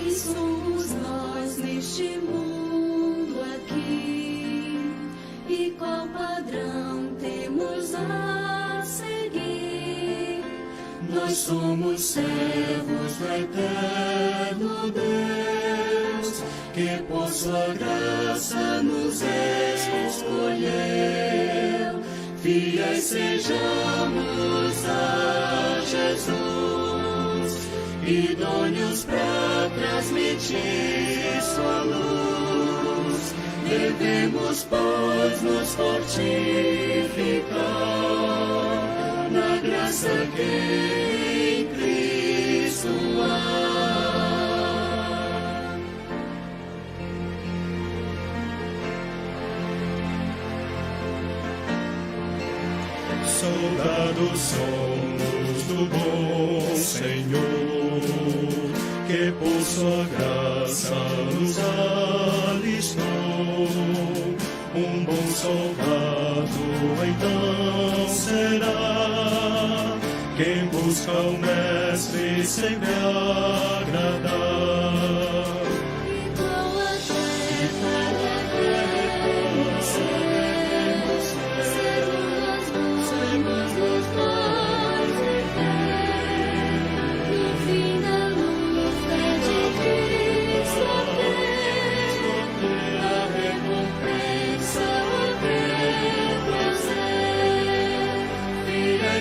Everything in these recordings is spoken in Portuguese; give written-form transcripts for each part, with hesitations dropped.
Quem somos nós neste mundo aqui? E qual padrão temos a seguir? Nós somos servos do eterno Deus, que por sua graça nos escolheu. Fiéis sejamos a Jesus, idôneos para transmitir sua luz. Devemos, pois, nos fortificar na graça que em Cristo há. Soldados somos do bom Senhor, que por sua graça nos alistou. Um bom soldado então será, quem busca o Mestre sempre agradar.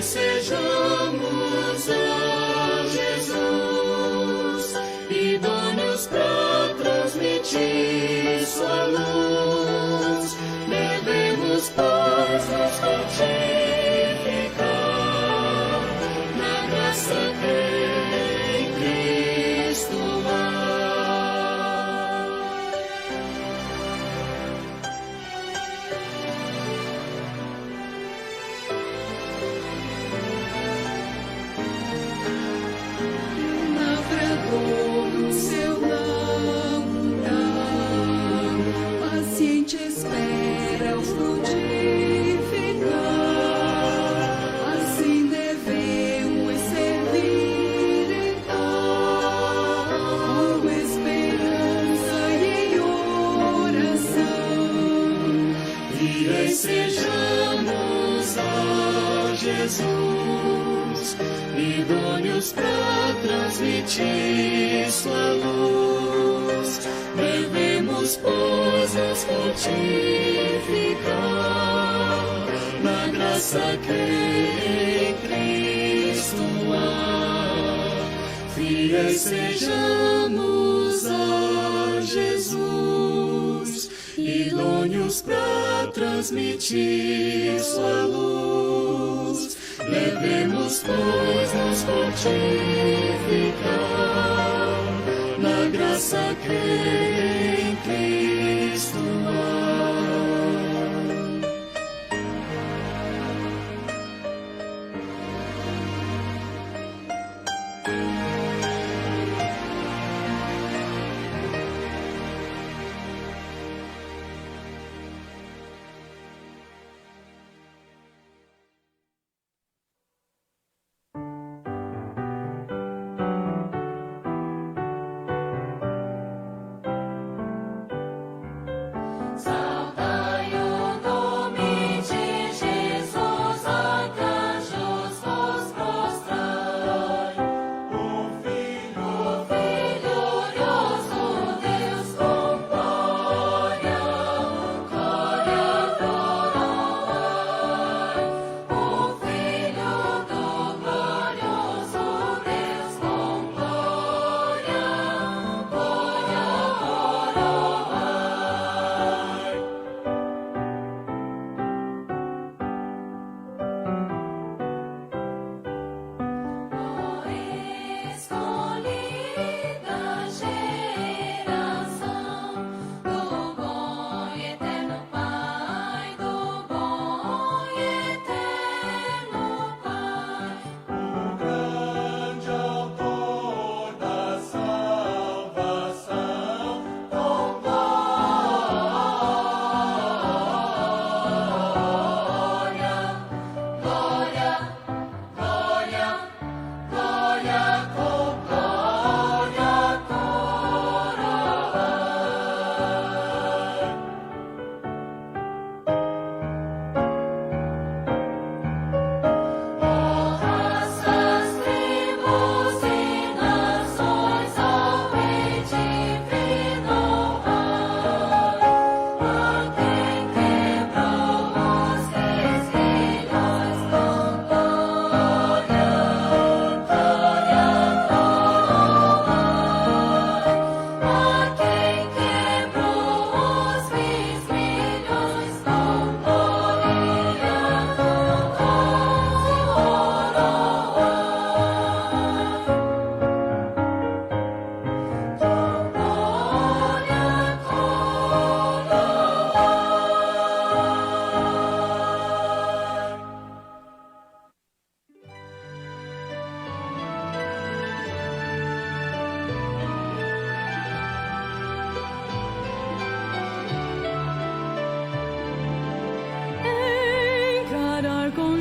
Sejamos a Jesus, idôneos para transmitir sua luz. Devemos, pois, nos fortificar na graça que em Cristo há. No seu lambrar, paciente espera o frutificar. Assim devemos servir então, com esperança e oração. Fiéis sejamos a Jesus, idôneos para transmitir sua luz. Devemos, pois, nos fortificar na graça que em Cristo há. Fiéis sejamos a Jesus, idôneos para transmitir sua luz. Devemos, pois, nos fortificar na graça que em Cristo há.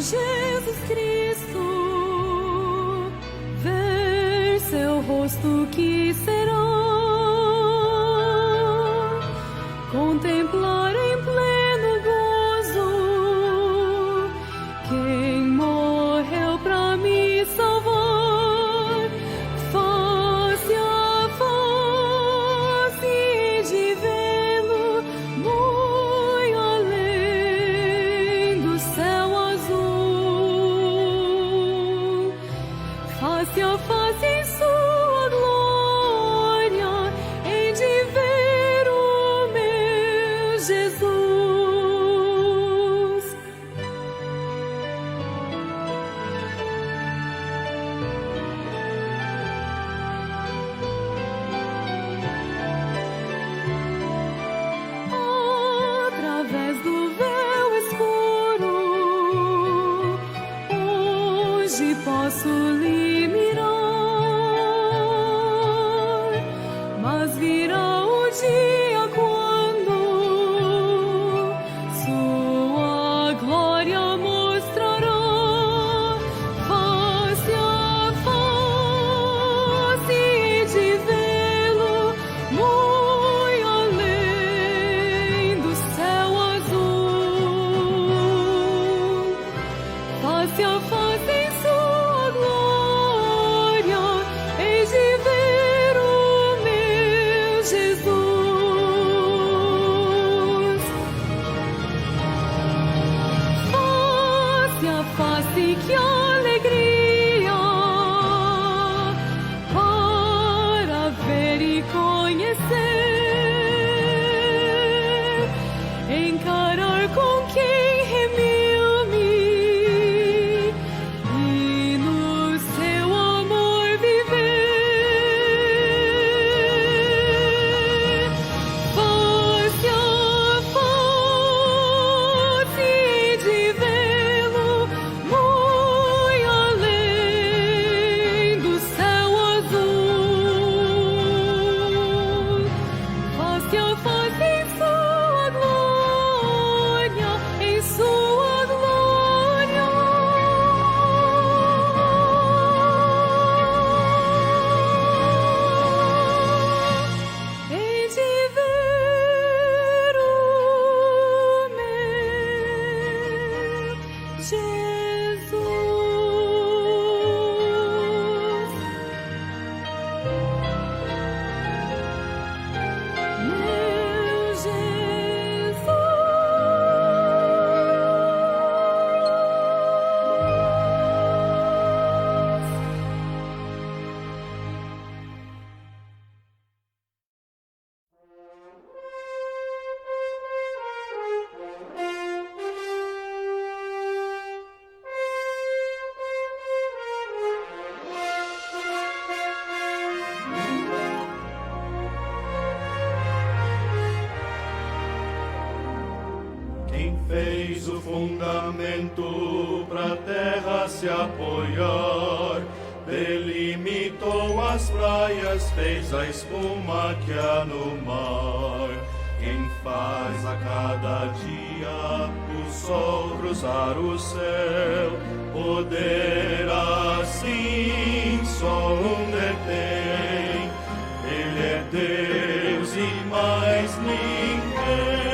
Jesus Cristo, ver seu rosto que será, contemplar em pleno gozo quem morreu pra me salvar, face a face de vê-lo muito além do céu azul, face a face em sua glória, em de ver o meu Jesus. Através do véu escuro, hoje posso lhe mirar, mas virá o dia quando sua glória mostrará, face a face de vê-lo muito além do céu azul, face a face em sua glória, hei de ver o meu Jesus. Face a face, que alegria para ver e conhecer, encarar com quem remiu-me e no seu amor viver. Face a face de vê-lo muito além do céu azul, face a face em sua glória, em sua glória. Hei de ver o meu Jesus. Meu Jesus. Quem fez o fundamento pra terra se apoiar, delimitou as praias, fez a espuma que há no mar. Quem faz a cada dia o sol cruzar o céu, poder assim só um detém. Ele é Deus e mais ninguém.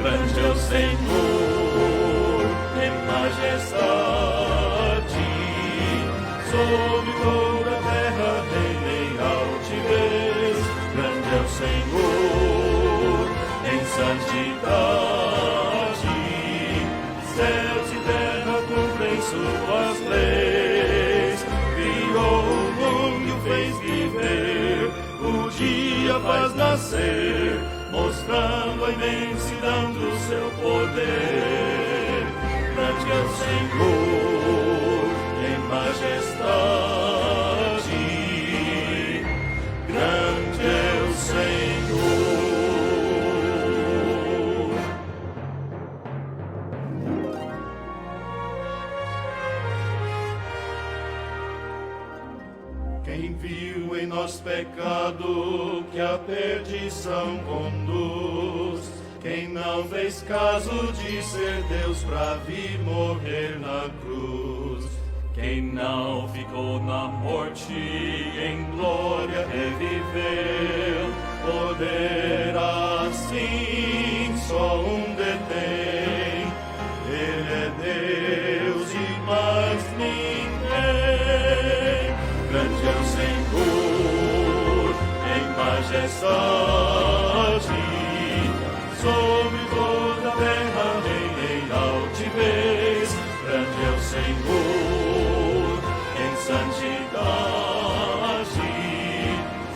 Grande é o Senhor, em majestade, sobre toda a terra reina em altivez. Grande é o Senhor, em santidade, céus e terra cumprem suas leis. Criou o mundo e o fez viver, o dia faz nascer, mostrando a imensidão do seu poder. Grande é o Senhor, em majestade, grande é o Senhor. Quem viu em nós pecado que a perdição conduz, quem não fez caso de ser Deus pra vir morrer Quem não ficou na morte, em glória reviveu. Poder assim só um detém. Ele é Deus e mais ninguém. Grande é o Senhor em majestade, sobre toda a terra em altivez. Grande é o Senhor em santidade,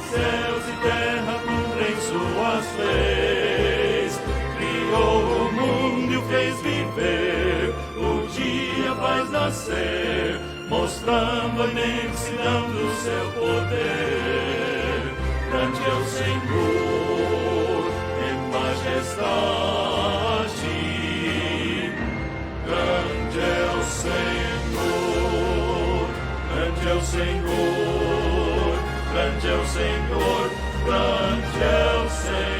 céus e terra cumprem suas leis. Criou o mundo e o fez viver, o dia faz nascer, mostrando a imensidão do seu poder. Grande é o Senhor em majestade, grande é o Senhor, grande é o Senhor, grande é o Senhor, grande é o Senhor.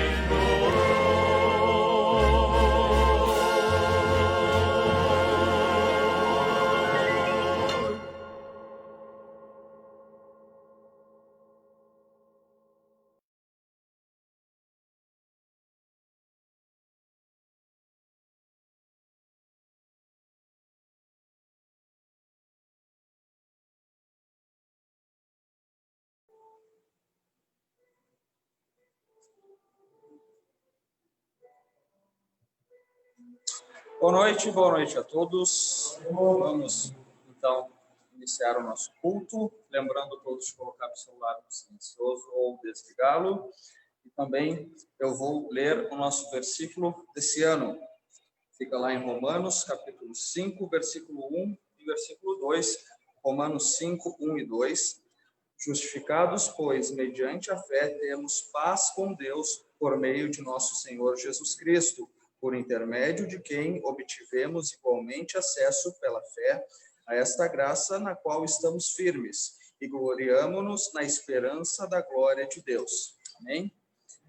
Boa noite a todos. Vamos, então, iniciar o nosso culto, lembrando todos de colocar o celular no silencioso ou desligá-lo. E também eu vou ler o nosso versículo desse ano. Fica lá em Romanos, capítulo 5, versículo 1 e versículo 2. Romanos 5, 1 e 2. Justificados, pois, mediante a fé, temos paz com Deus por meio de nosso Senhor Jesus Cristo, por intermédio de quem obtivemos igualmente acesso pela fé a esta graça na qual estamos firmes e gloriamo-nos na esperança da glória de Deus. Amém?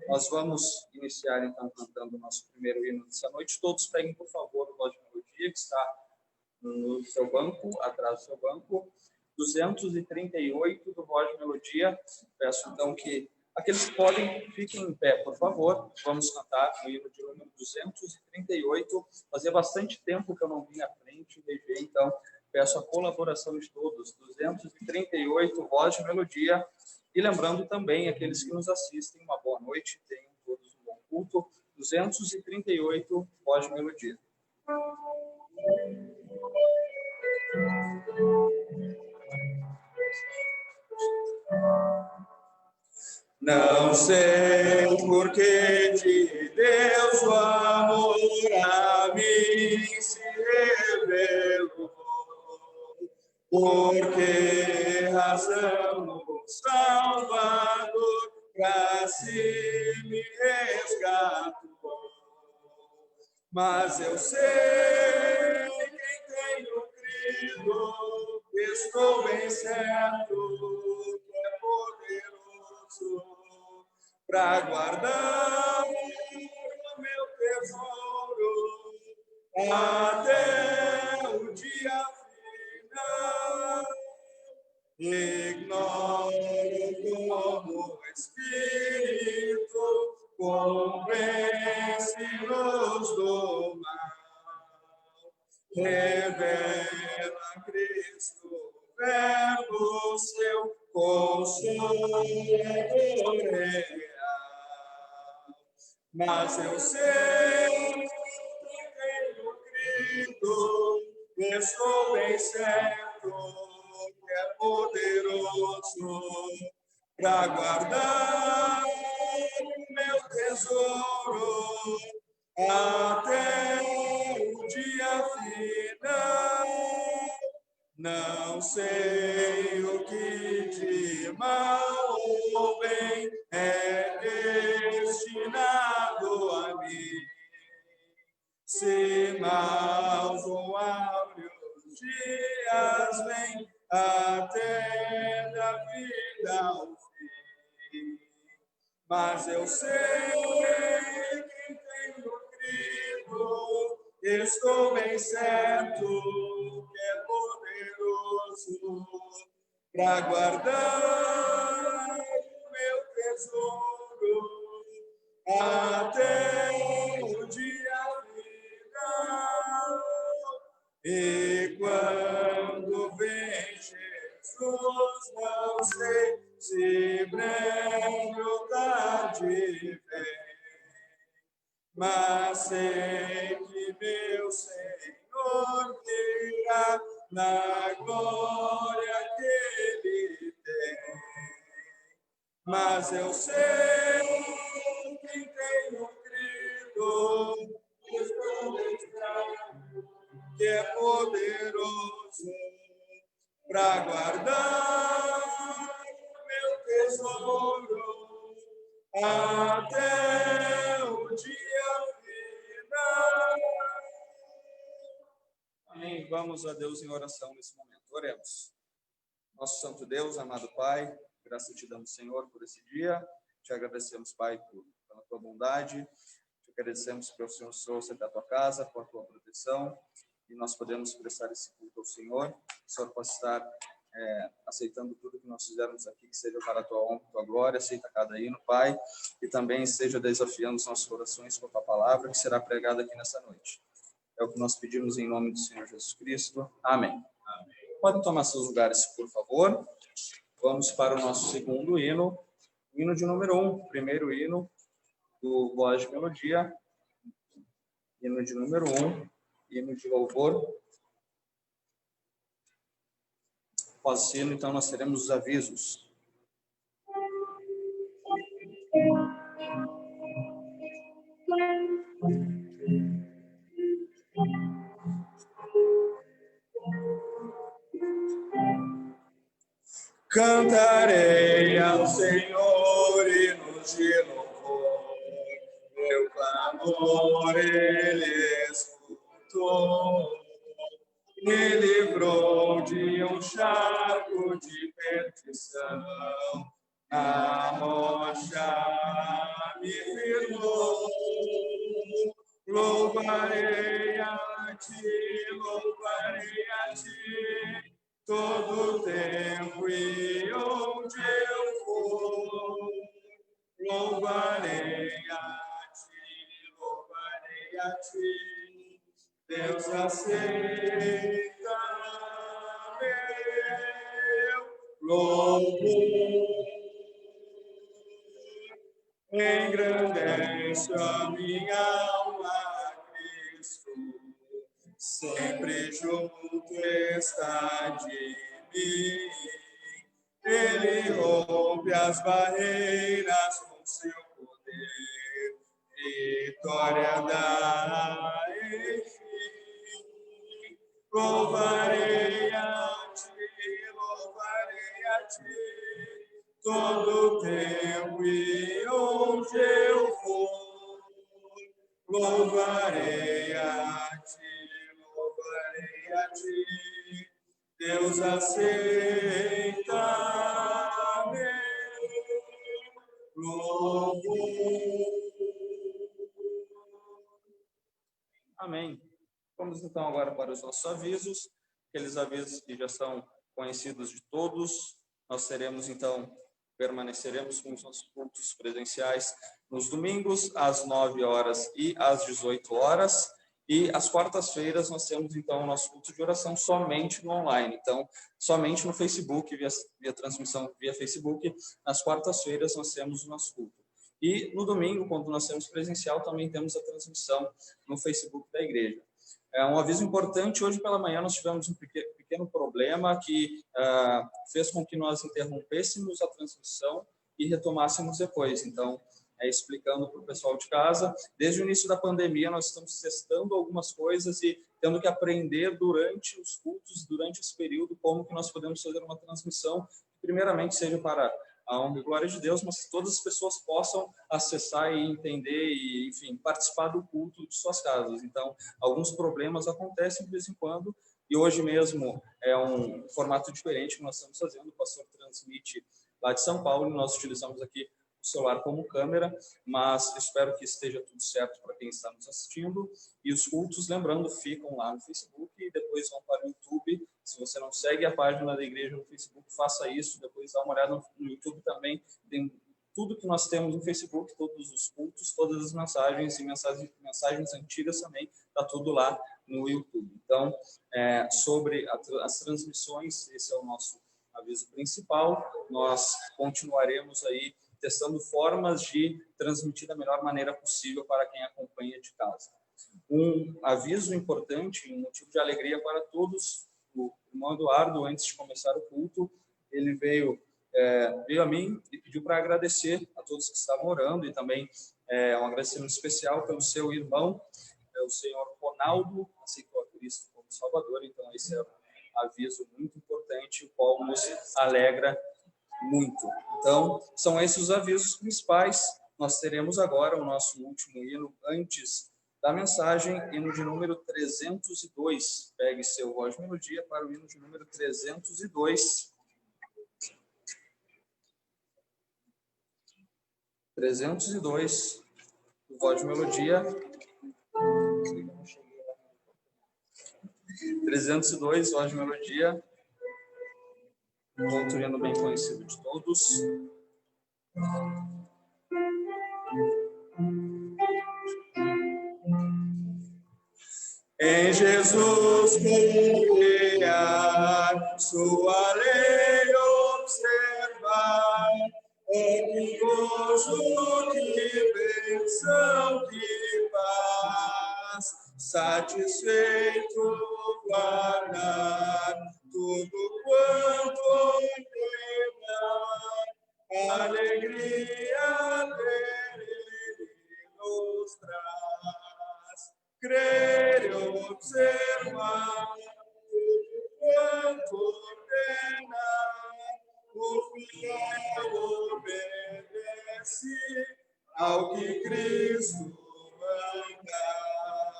Nós vamos iniciar, então, cantando o nosso primeiro hino dessa noite. Todos peguem, por favor, o Voz de Melodia, que está no seu banco, atrás do seu banco, 238 do Voz de Melodia. Peço, então, que aqueles que podem, fiquem em pé, por favor. Vamos cantar o hino de número 238. Fazia bastante tempo que eu não vim à frente, veja, então, peço a colaboração de todos. 238, Voz de Melodia. E lembrando também, aqueles que nos assistem, uma boa noite, tenham todos um bom culto. 238, Voz de Melodia. Não sei por que de Deus o amor a mim se revelou, por que razão o Salvador pra si me resgatou. Mas eu sei quem tenho crido, estou bem certo que é poderoso para guardar o meu tesouro até o dia final. Ignoro como o Espírito convence-nos do mal, revela Cristo, Verbo seu, Consolador real. Mas eu sei que tenho crido, estou bem certo que é poderoso para guardar o meu tesouro até o dia final. Não sei o que de mal ou bem é destinado a mim, se maus ou áureos dias vêm até da vida ao fim. Mas eu sei que tenho crido, estou bem certo que é poderoso para guardar o meu tesouro até o dia final. E quando vem Jesus, não sei se breve ou tarde vem, mas sei que meu Senhor virá na glória que Ele tem. Mas eu sei que tenho crido, que é poderoso para guardar o meu tesouro até o dia final. Amém. Vamos a Deus em oração nesse momento. Oremos. Nosso santo Deus, amado Pai, graças te damos, Senhor, por esse dia. Te agradecemos, Pai, pela tua bondade. Te agradecemos pelo Senhor trouxe até a tua casa, por tua proteção. E nós podemos prestar esse culto ao Senhor. O Senhor possa estar aceitando tudo que nós fizermos aqui, que seja para a tua honra, tua glória. Aceita cada hino, Pai. E também esteja desafiando os nossos corações com a tua palavra, que será pregada aqui nessa noite. É o que nós pedimos em nome do Senhor Jesus Cristo. Amém. Amém. Podem tomar seus lugares, por favor. Vamos para o nosso segundo hino. Hino de número 1. Primeiro hino do Voz de Melodia. Hino de número 1. Hino de louvor. Após esse hino, então, nós teremos os avisos. Cantarei ao Senhor hinos de louvor, meu clamor Ele escutou, me livrou de um charco de perdição, a rocha me firmou. Louvarei a ti, todo tempo e onde eu for. Louvarei a ti, Deus aceita meu louvor. Engrandece a minha alma, Cristo, sempre junto está de mim. Ele rompe as barreiras com seu poder, vitória dá, enfim. Louvarei a ti, todo tempo e onde eu for. Louvarei a ti, Deus aceita meu louvor. Amém. Vamos então agora para os nossos avisos, aqueles avisos que já são conhecidos de todos. Nós permaneceremos com os nossos cultos presenciais nos domingos, às 9 horas e às 18 horas. E às quartas-feiras nós temos, então, o nosso culto de oração somente no online. Então, somente no Facebook, via transmissão via Facebook, nas quartas-feiras nós temos o nosso culto. E no domingo, quando nós temos presencial, também temos a transmissão no Facebook da igreja. Um aviso importante, hoje pela manhã nós tivemos um pequeno problema que fez com que nós interrompêssemos a transmissão e retomássemos depois. Então, explicando para o pessoal de casa, desde o início da pandemia nós estamos testando algumas coisas e tendo que aprender durante os cultos, durante esse período, como que nós podemos fazer uma transmissão que primeiramente seja para a honra e glória de Deus, mas que todas as pessoas possam acessar e entender e, enfim, participar do culto de suas casas. Então, alguns problemas acontecem de vez em quando, e hoje mesmo é um formato diferente que nós estamos fazendo. O pastor transmite lá de São Paulo, e nós utilizamos aqui o celular como câmera, mas espero que esteja tudo certo para quem está nos assistindo. E os cultos, lembrando, ficam lá no Facebook e depois vão para o YouTube. Se você não segue a página da igreja no Facebook, faça isso. Depois dá uma olhada no YouTube também. Tem tudo que nós temos no Facebook, todos os cultos, todas as mensagens e mensagens antigas também, está tudo lá no YouTube. Então, sobre as transmissões, esse é o nosso aviso principal. Nós continuaremos aí testando formas de transmitir da melhor maneira possível para quem acompanha de casa. Um aviso importante, um motivo de alegria para todos. O irmão Eduardo, antes de começar o culto, ele veio a mim e pediu para agradecer a todos que estavam orando e também um agradecimento especial pelo seu irmão, o senhor Ronaldo, aceitou a Cristo como Salvador. Então, esse é um aviso muito importante, o qual nos alegra muito. Então, são esses os avisos principais. Nós teremos agora o nosso último hino antes da mensagem, hino de número 302. Pegue seu voz de melodia para o hino de número 302. 302, voz de melodia. 302, voz de melodia. Um outro hino bem conhecido de todos. Em Jesus confiar, sua lei observar, que gozo, que bênção, que paz, satisfeito guardar tudo quanto ordenar, alegria dele nos traz. Crer e observar tudo quanto ordenar, o fiel obedece ao que Cristo mandar.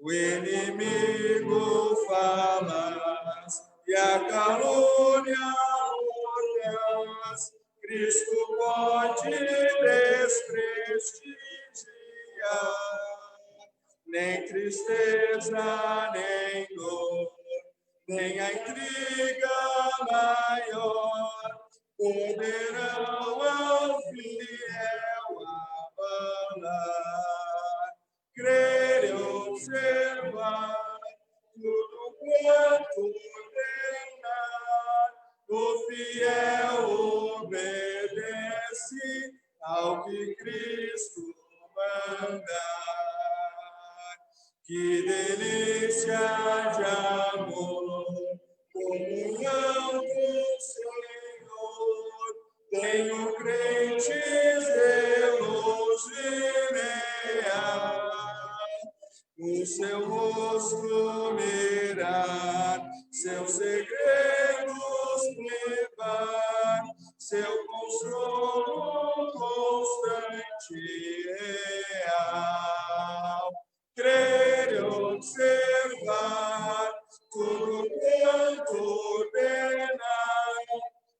O inimigo fala e a calúnia ordenas, Cristo pode desprestigiar. Nem tristeza, nem dor, nem a intriga maior poderão ao fiel abalar. Crer e observar tudo quanto ordenar, o fiel obedece ao que Cristo mandar. Que delícia de amor, comunhão com o Senhor, tem o crente zeloso o seu rosto mirar, seus segredos levar, seu consolo constante real. Crer e observar tudo quanto ordenar,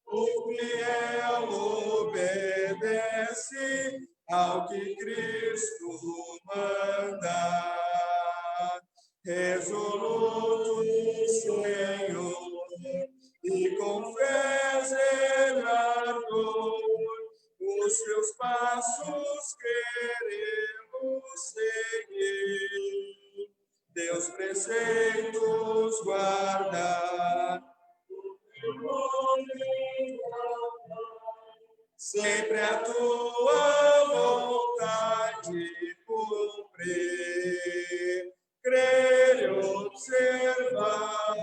o fiel obedece ao que Cristo manda. Resoluto, Senhor, e com fé zelador, os seus passos queremos seguir, teus preceitos guardar, sempre a tua vontade cumprir, crer e observar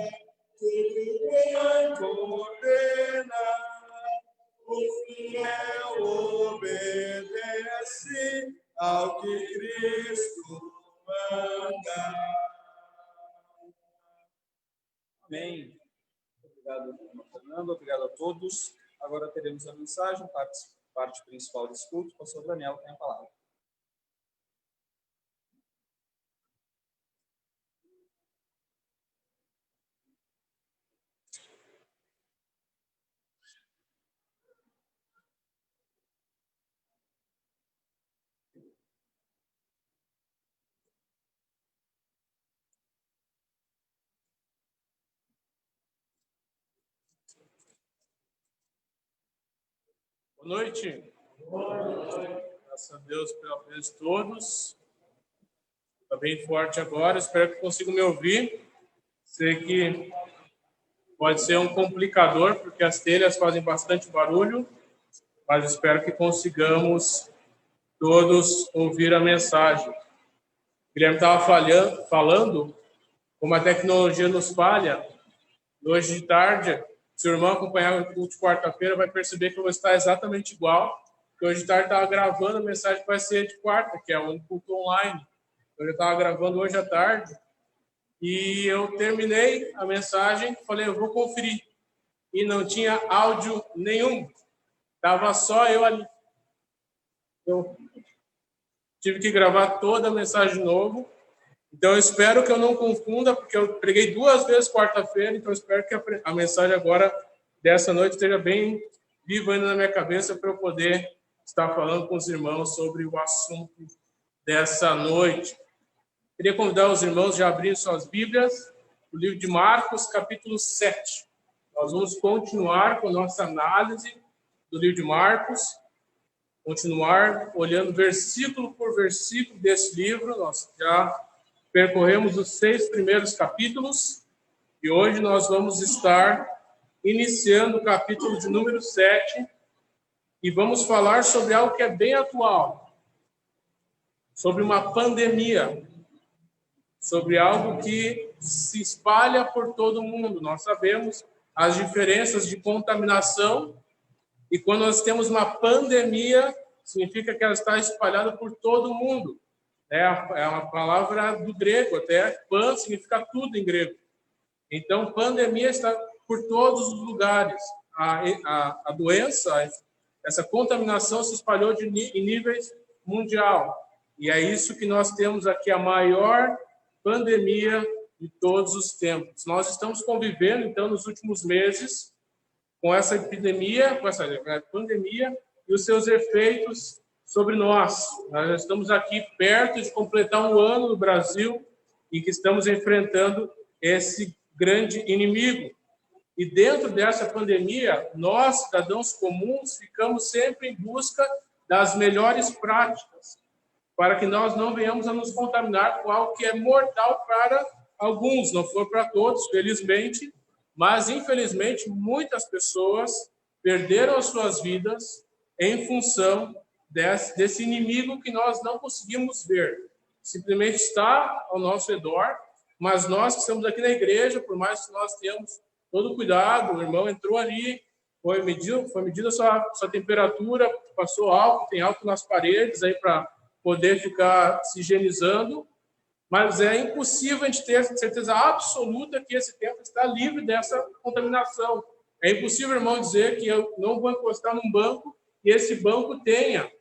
tudo quanto ordenar, o fiel obedece ao que Cristo manda. Amém. Obrigado, Fernando. Obrigado a todos. Agora teremos a mensagem, parte principal desse culto. O pastor Daniel tem a palavra. Boa noite. Graças a Deus pela vez de todos. Está bem forte agora, espero que consigam me ouvir. Sei que pode ser um complicador, porque as telhas fazem bastante barulho, mas espero que consigamos todos ouvir a mensagem. O Guilherme estava falando como a tecnologia nos falha. Hoje de tarde, se o irmão acompanhar o culto de quarta-feira, vai perceber que eu vou estar exatamente igual. Porque hoje de tarde estava gravando a mensagem que vai ser de quarta, que é o culto online. Eu já estava gravando hoje à tarde. E eu terminei a mensagem, falei, eu vou conferir. E não tinha áudio nenhum. Estava só eu ali. Eu tive que gravar toda a mensagem de novo. Então, eu espero que eu não confunda, porque eu preguei 2 vezes quarta-feira, então eu espero que a mensagem agora, dessa noite, esteja bem viva ainda na minha cabeça para eu poder estar falando com os irmãos sobre o assunto dessa noite. Queria convidar os irmãos a abrirem suas Bíblias, o livro de Marcos, capítulo 7. Nós vamos continuar com a nossa análise do livro de Marcos, continuar olhando versículo por versículo desse livro. Nós já percorremos os 6 primeiros capítulos e hoje nós vamos estar iniciando o capítulo de número 7 e vamos falar sobre algo que é bem atual, sobre uma pandemia, sobre algo que se espalha por todo o mundo. Nós sabemos as diferenças de contaminação e quando nós temos uma pandemia, significa que ela está espalhada por todo o mundo. É uma palavra do grego, até pan significa tudo em grego. Então, pandemia está por todos os lugares. A doença, essa contaminação se espalhou em níveis mundial. E é isso que nós temos aqui, a maior pandemia de todos os tempos. Nós estamos convivendo, então, nos últimos meses, com essa epidemia, com essa pandemia e os seus efeitos sobre nós. Nós já estamos aqui perto de completar 1 ano no Brasil em que estamos enfrentando esse grande inimigo. E dentro dessa pandemia, nós, cidadãos comuns, ficamos sempre em busca das melhores práticas para que nós não venhamos a nos contaminar com algo que é mortal para alguns, não for para todos, felizmente, mas infelizmente muitas pessoas perderam as suas vidas em função desse inimigo que nós não conseguimos ver. Simplesmente está ao nosso redor, mas nós que estamos aqui na igreja, por mais que nós tenhamos todo o cuidado, o irmão entrou ali, foi medida a sua temperatura, passou álcool, tem álcool nas paredes aí para poder ficar se higienizando, mas é impossível a gente ter certeza absoluta que esse templo está livre dessa contaminação. É impossível, irmão, dizer que eu não vou encostar num banco e esse banco tenha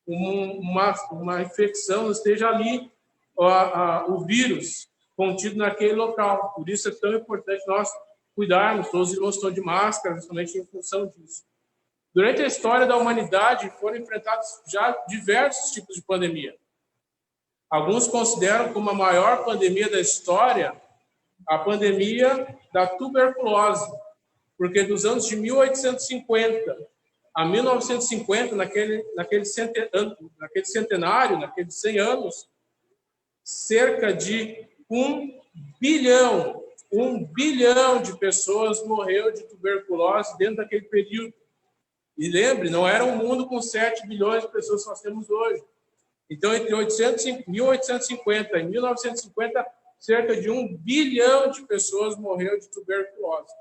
uma infecção, esteja ali o vírus contido naquele local. Por isso é tão importante nós cuidarmos, todos os irmãos estão de máscara, justamente em função disso. Durante a história da humanidade, foram enfrentados já diversos tipos de pandemia. Alguns consideram como a maior pandemia da história a pandemia da tuberculose, porque dos anos de 1850 a 1950, naquele centenário, naqueles 100 anos, cerca de 1 bilhão de pessoas morreu de tuberculose dentro daquele período. E lembre, não era um mundo com 7 bilhões de pessoas que nós temos hoje. Então, entre 1850 e 1950, cerca de 1 bilhão de pessoas morreu de tuberculose.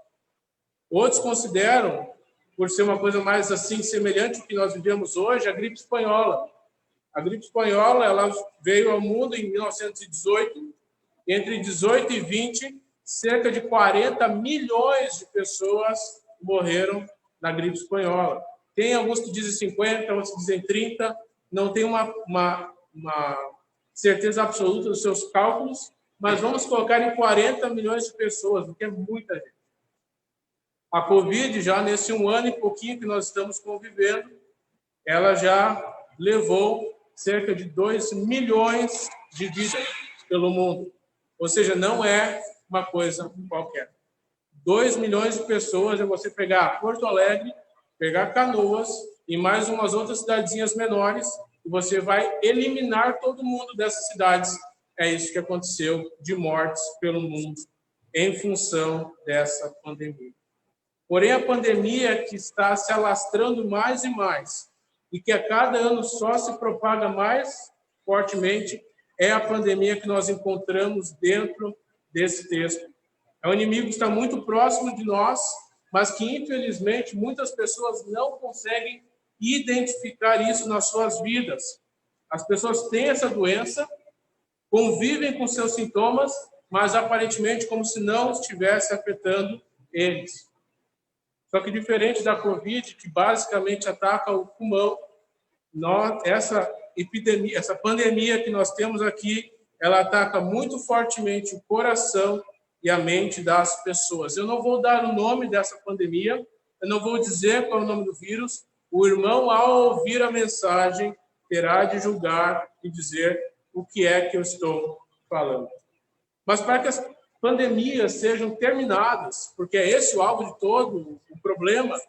Outros consideram, por ser uma coisa mais assim semelhante ao que nós vivemos hoje, a gripe espanhola. A gripe espanhola, ela veio ao mundo em 1918. Entre 18 e 20, cerca de 40 milhões de pessoas morreram na gripe espanhola. Tem alguns que dizem 50, outros que dizem 30. Não tem uma certeza absoluta dos seus cálculos, mas vamos colocar em 40 milhões de pessoas, o que é muita gente. A Covid, já nesse 1 ano e pouquinho que nós estamos convivendo, ela já levou cerca de 2 milhões de vidas pelo mundo. Ou seja, não é uma coisa qualquer. 2 milhões de pessoas é você pegar Porto Alegre, pegar Canoas, e mais umas outras cidadezinhas menores, e você vai eliminar todo mundo dessas cidades. É isso que aconteceu de mortes pelo mundo em função dessa pandemia. Porém, a pandemia que está se alastrando mais e mais, e que a cada ano só se propaga mais fortemente, é a pandemia que nós encontramos dentro desse texto. É um inimigo que está muito próximo de nós, mas que, infelizmente, muitas pessoas não conseguem identificar isso nas suas vidas. As pessoas têm essa doença, convivem com seus sintomas, mas aparentemente como se não estivesse afetando eles. Só que diferente da Covid, que basicamente ataca o pulmão, essa epidemia, essa pandemia que nós temos aqui, ela ataca muito fortemente o coração e a mente das pessoas. Eu não vou dar o nome dessa pandemia, eu não vou dizer qual é o nome do vírus. O irmão, ao ouvir a mensagem, terá de julgar e dizer o que é que eu estou falando. Mas para que as pandemias sejam terminadas, porque é esse o alvo de todo o problema,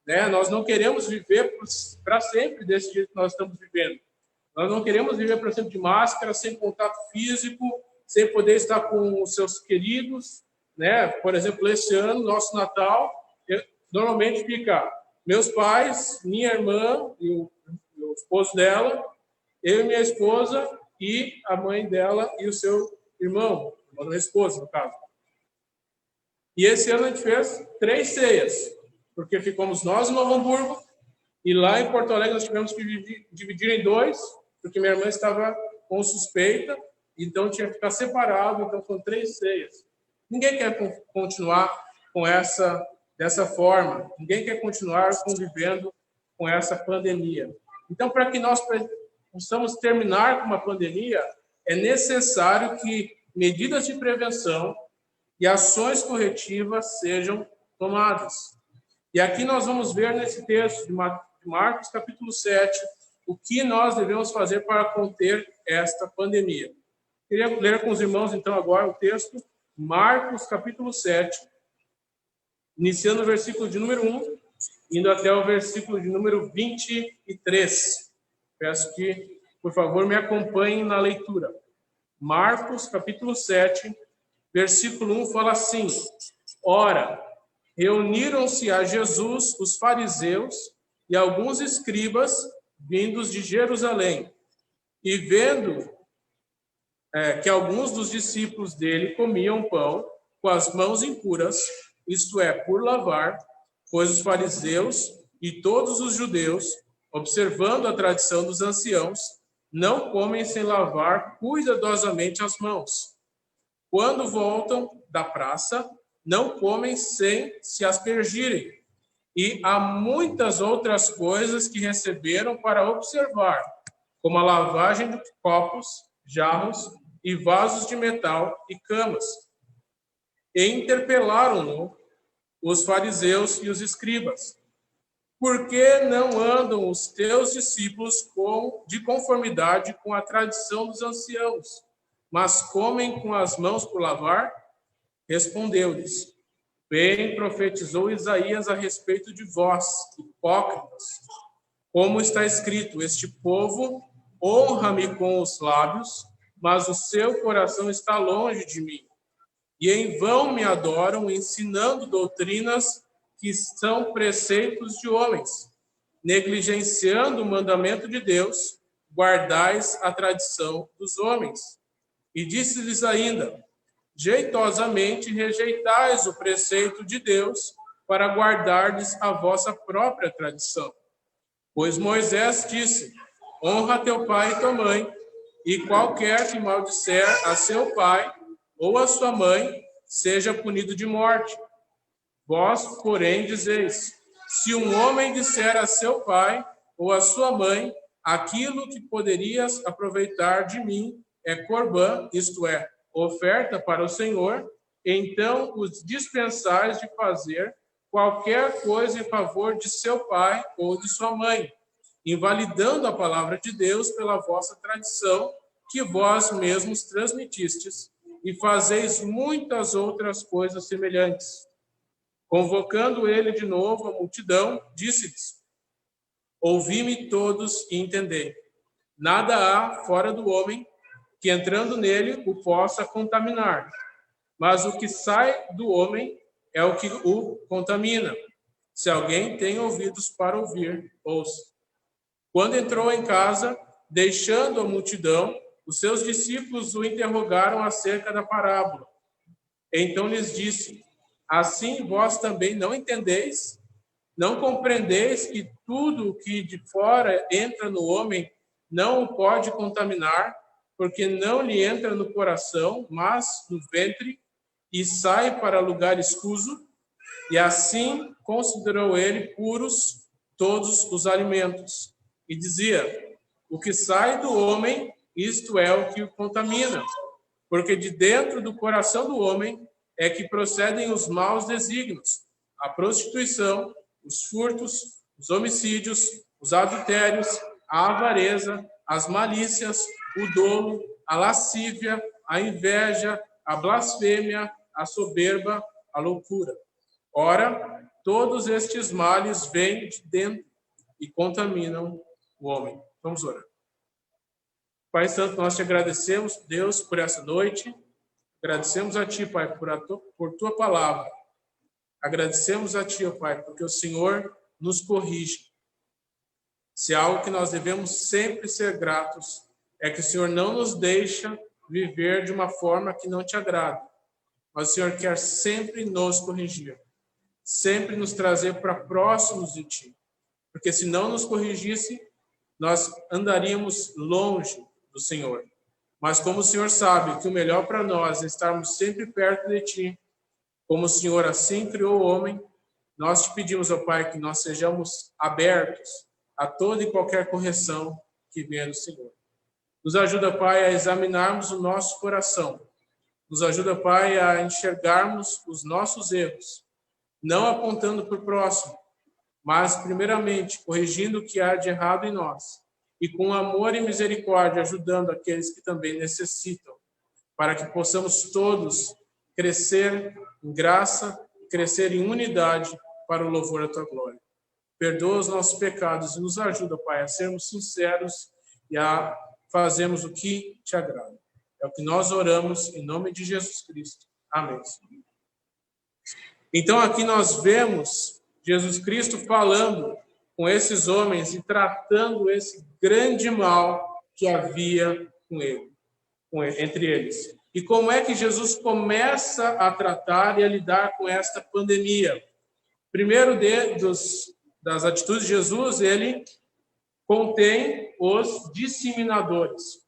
né? Nós não queremos viver para sempre desse jeito que nós estamos vivendo. Nós não queremos viver para sempre de máscara, sem contato físico, sem poder estar com os seus queridos, né? Por exemplo, esse ano, nosso Natal, normalmente fica meus pais, minha irmã e o esposo dela, eu e minha esposa e a mãe dela e o seu irmão, a minha esposa, no caso. E esse ano a gente fez 3 ceias, porque ficamos nós em Novo Hamburgo e lá em Porto Alegre nós tivemos que dividir em 2, porque minha irmã estava com suspeita, então tinha que ficar separado, então foram 3 ceias. Ninguém quer continuar com dessa forma, ninguém quer continuar convivendo com essa pandemia. Então, para que nós possamos terminar com uma pandemia, é necessário que medidas de prevenção e ações corretivas sejam tomadas. E aqui nós vamos ver nesse texto de Marcos, capítulo 7, o que nós devemos fazer para conter esta pandemia. Queria ler com os irmãos, então, agora o texto, Marcos, capítulo 7, iniciando o versículo de número 1, indo até o versículo de número 23. Peço que, por favor, me acompanhem na leitura. Marcos, capítulo 7, versículo 1, fala assim: Ora, reuniram-se a Jesus os fariseus e alguns escribas vindos de Jerusalém, e vendo que alguns dos discípulos dele comiam pão com as mãos impuras, isto é, por lavar, pois os fariseus e todos os judeus, observando a tradição dos anciãos, não comem sem lavar cuidadosamente as mãos. Quando voltam da praça, não comem sem se aspergirem. E há muitas outras coisas que receberam para observar, como a lavagem de copos, jarros e vasos de metal e camas. E interpelaram-no os fariseus e os escribas: por que não andam os teus discípulos de conformidade com a tradição dos anciãos, mas comem com as mãos por lavar? Respondeu-lhes: bem profetizou Isaías a respeito de vós, hipócritas. Como está escrito: este povo honra-me com os lábios, mas o seu coração está longe de mim. E em vão me adoram, ensinando doutrinas que são preceitos de homens. Negligenciando o mandamento de Deus, guardais a tradição dos homens. E disse-lhes ainda: jeitosamente rejeitais o preceito de Deus para guardardes a vossa própria tradição. Pois Moisés disse: honra teu pai e tua mãe, e qualquer que maldisser a seu pai ou a sua mãe seja punido de morte. Vós, porém, dizeis: se um homem disser a seu pai ou a sua mãe, aquilo que poderias aproveitar de mim é corbã, isto é, oferta para o Senhor, então os dispensais de fazer qualquer coisa em favor de seu pai ou de sua mãe, invalidando a palavra de Deus pela vossa tradição, que vós mesmos transmitistes, e fazeis muitas outras coisas semelhantes. Convocando ele de novo a multidão, disse-lhes: Ouvi-me todos e entendei. Nada há fora do homem que, entrando nele, o possa contaminar. Mas o que sai do homem é o que o contamina. Se alguém tem ouvidos para ouvir, ouça. Quando entrou em casa, deixando a multidão, os seus discípulos o interrogaram acerca da parábola. Então lhes disse: assim vós também não entendeis? Não compreendeis que tudo o que de fora entra no homem não o pode contaminar, porque não lhe entra no coração, mas no ventre, e sai para lugar escuso? E assim considerou ele puros todos os alimentos. E dizia: o que sai do homem, isto é o que o contamina. Porque de dentro do coração do homem é que procedem os maus desígnios, a prostituição, os furtos, os homicídios, os adultérios, a avareza, as malícias, o dolo, a lascívia, a inveja, a blasfêmia, a soberba, a loucura. Ora, todos estes males vêm de dentro e contaminam o homem. Vamos orar. Pai Santo, nós te agradecemos, Deus, por essa noite. Agradecemos a Ti, Pai, por Tua palavra. Agradecemos a Ti, ó Pai, porque o Senhor nos corrige. Se há algo que nós devemos sempre ser gratos, é que o Senhor não nos deixa viver de uma forma que não Te agrada. Mas o Senhor quer sempre nos corrigir. Sempre nos trazer para próximos de Ti. Porque se não nos corrigisse, nós andaríamos longe do Senhor. Mas como o Senhor sabe que o melhor para nós é estarmos sempre perto de Ti, como o Senhor assim criou o homem, nós Te pedimos, ó Pai, que nós sejamos abertos a toda e qualquer correção que venha do Senhor. Nos ajuda, Pai, a examinarmos o nosso coração. Nos ajuda, Pai, a enxergarmos os nossos erros, não apontando para o próximo, mas, primeiramente, corrigindo o que há de errado em nós, e com amor e misericórdia ajudando aqueles que também necessitam, para que possamos todos crescer em graça, crescer em unidade para o louvor da Tua glória. Perdoa os nossos pecados e nos ajuda, Pai, a sermos sinceros e a fazermos o que Te agrada. É o que nós oramos em nome de Jesus Cristo. Amém. Então aqui nós vemos Jesus Cristo falando com esses homens e tratando esse grande mal que havia entre eles. E como é que Jesus começa a tratar e a lidar com esta pandemia? Primeiro das atitudes de Jesus, ele contém os disseminadores.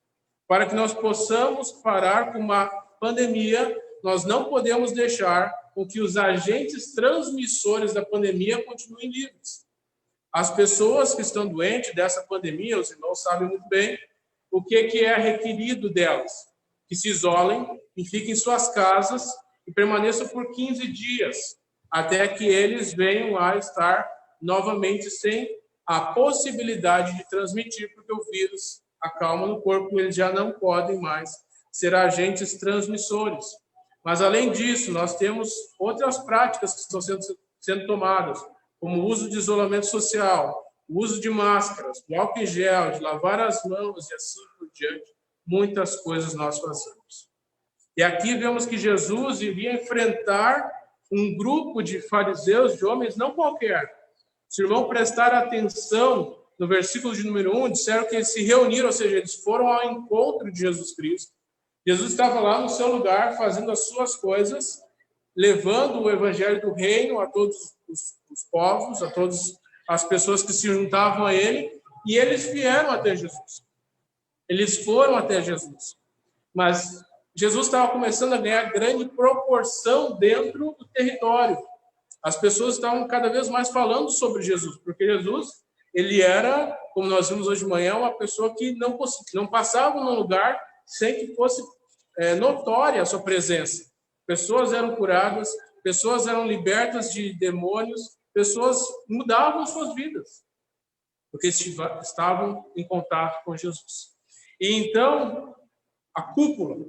Para que nós possamos parar com uma pandemia, nós não podemos deixar com que os agentes transmissores da pandemia continuem livres. As pessoas que estão doentes dessa pandemia, os irmãos sabem muito bem o que é requerido delas. Que se isolem e fiquem em suas casas e permaneçam por 15 dias, até que eles venham a estar novamente sem a possibilidade de transmitir, porque o vírus acalma no corpo, eles já não podem mais ser agentes transmissores. Mas, além disso, nós temos outras práticas que estão sendo tomadas, como o uso de isolamento social, o uso de máscaras, de álcool em gel, de lavar as mãos e assim por diante. Muitas coisas nós fazemos. E aqui vemos que Jesus iria enfrentar um grupo de fariseus, de homens não qualquer. Se o irmão prestar atenção no versículo de número 1, disseram que eles se reuniram, ou seja, eles foram ao encontro de Jesus Cristo. Jesus estava lá no seu lugar, fazendo as suas coisas, levando o evangelho do reino a todos os povos, a todas as pessoas que se juntavam a ele, e eles vieram até Jesus. Eles foram até Jesus. Mas Jesus estava começando a ganhar grande proporção dentro do território. As pessoas estavam cada vez mais falando sobre Jesus, porque Jesus, ele era, como nós vimos hoje de manhã, uma pessoa que não passava num lugar sem que fosse notória a sua presença. Pessoas eram curadas, pessoas eram libertas de demônios, pessoas mudavam suas vidas, porque estavam em contato com Jesus. E então, a cúpula,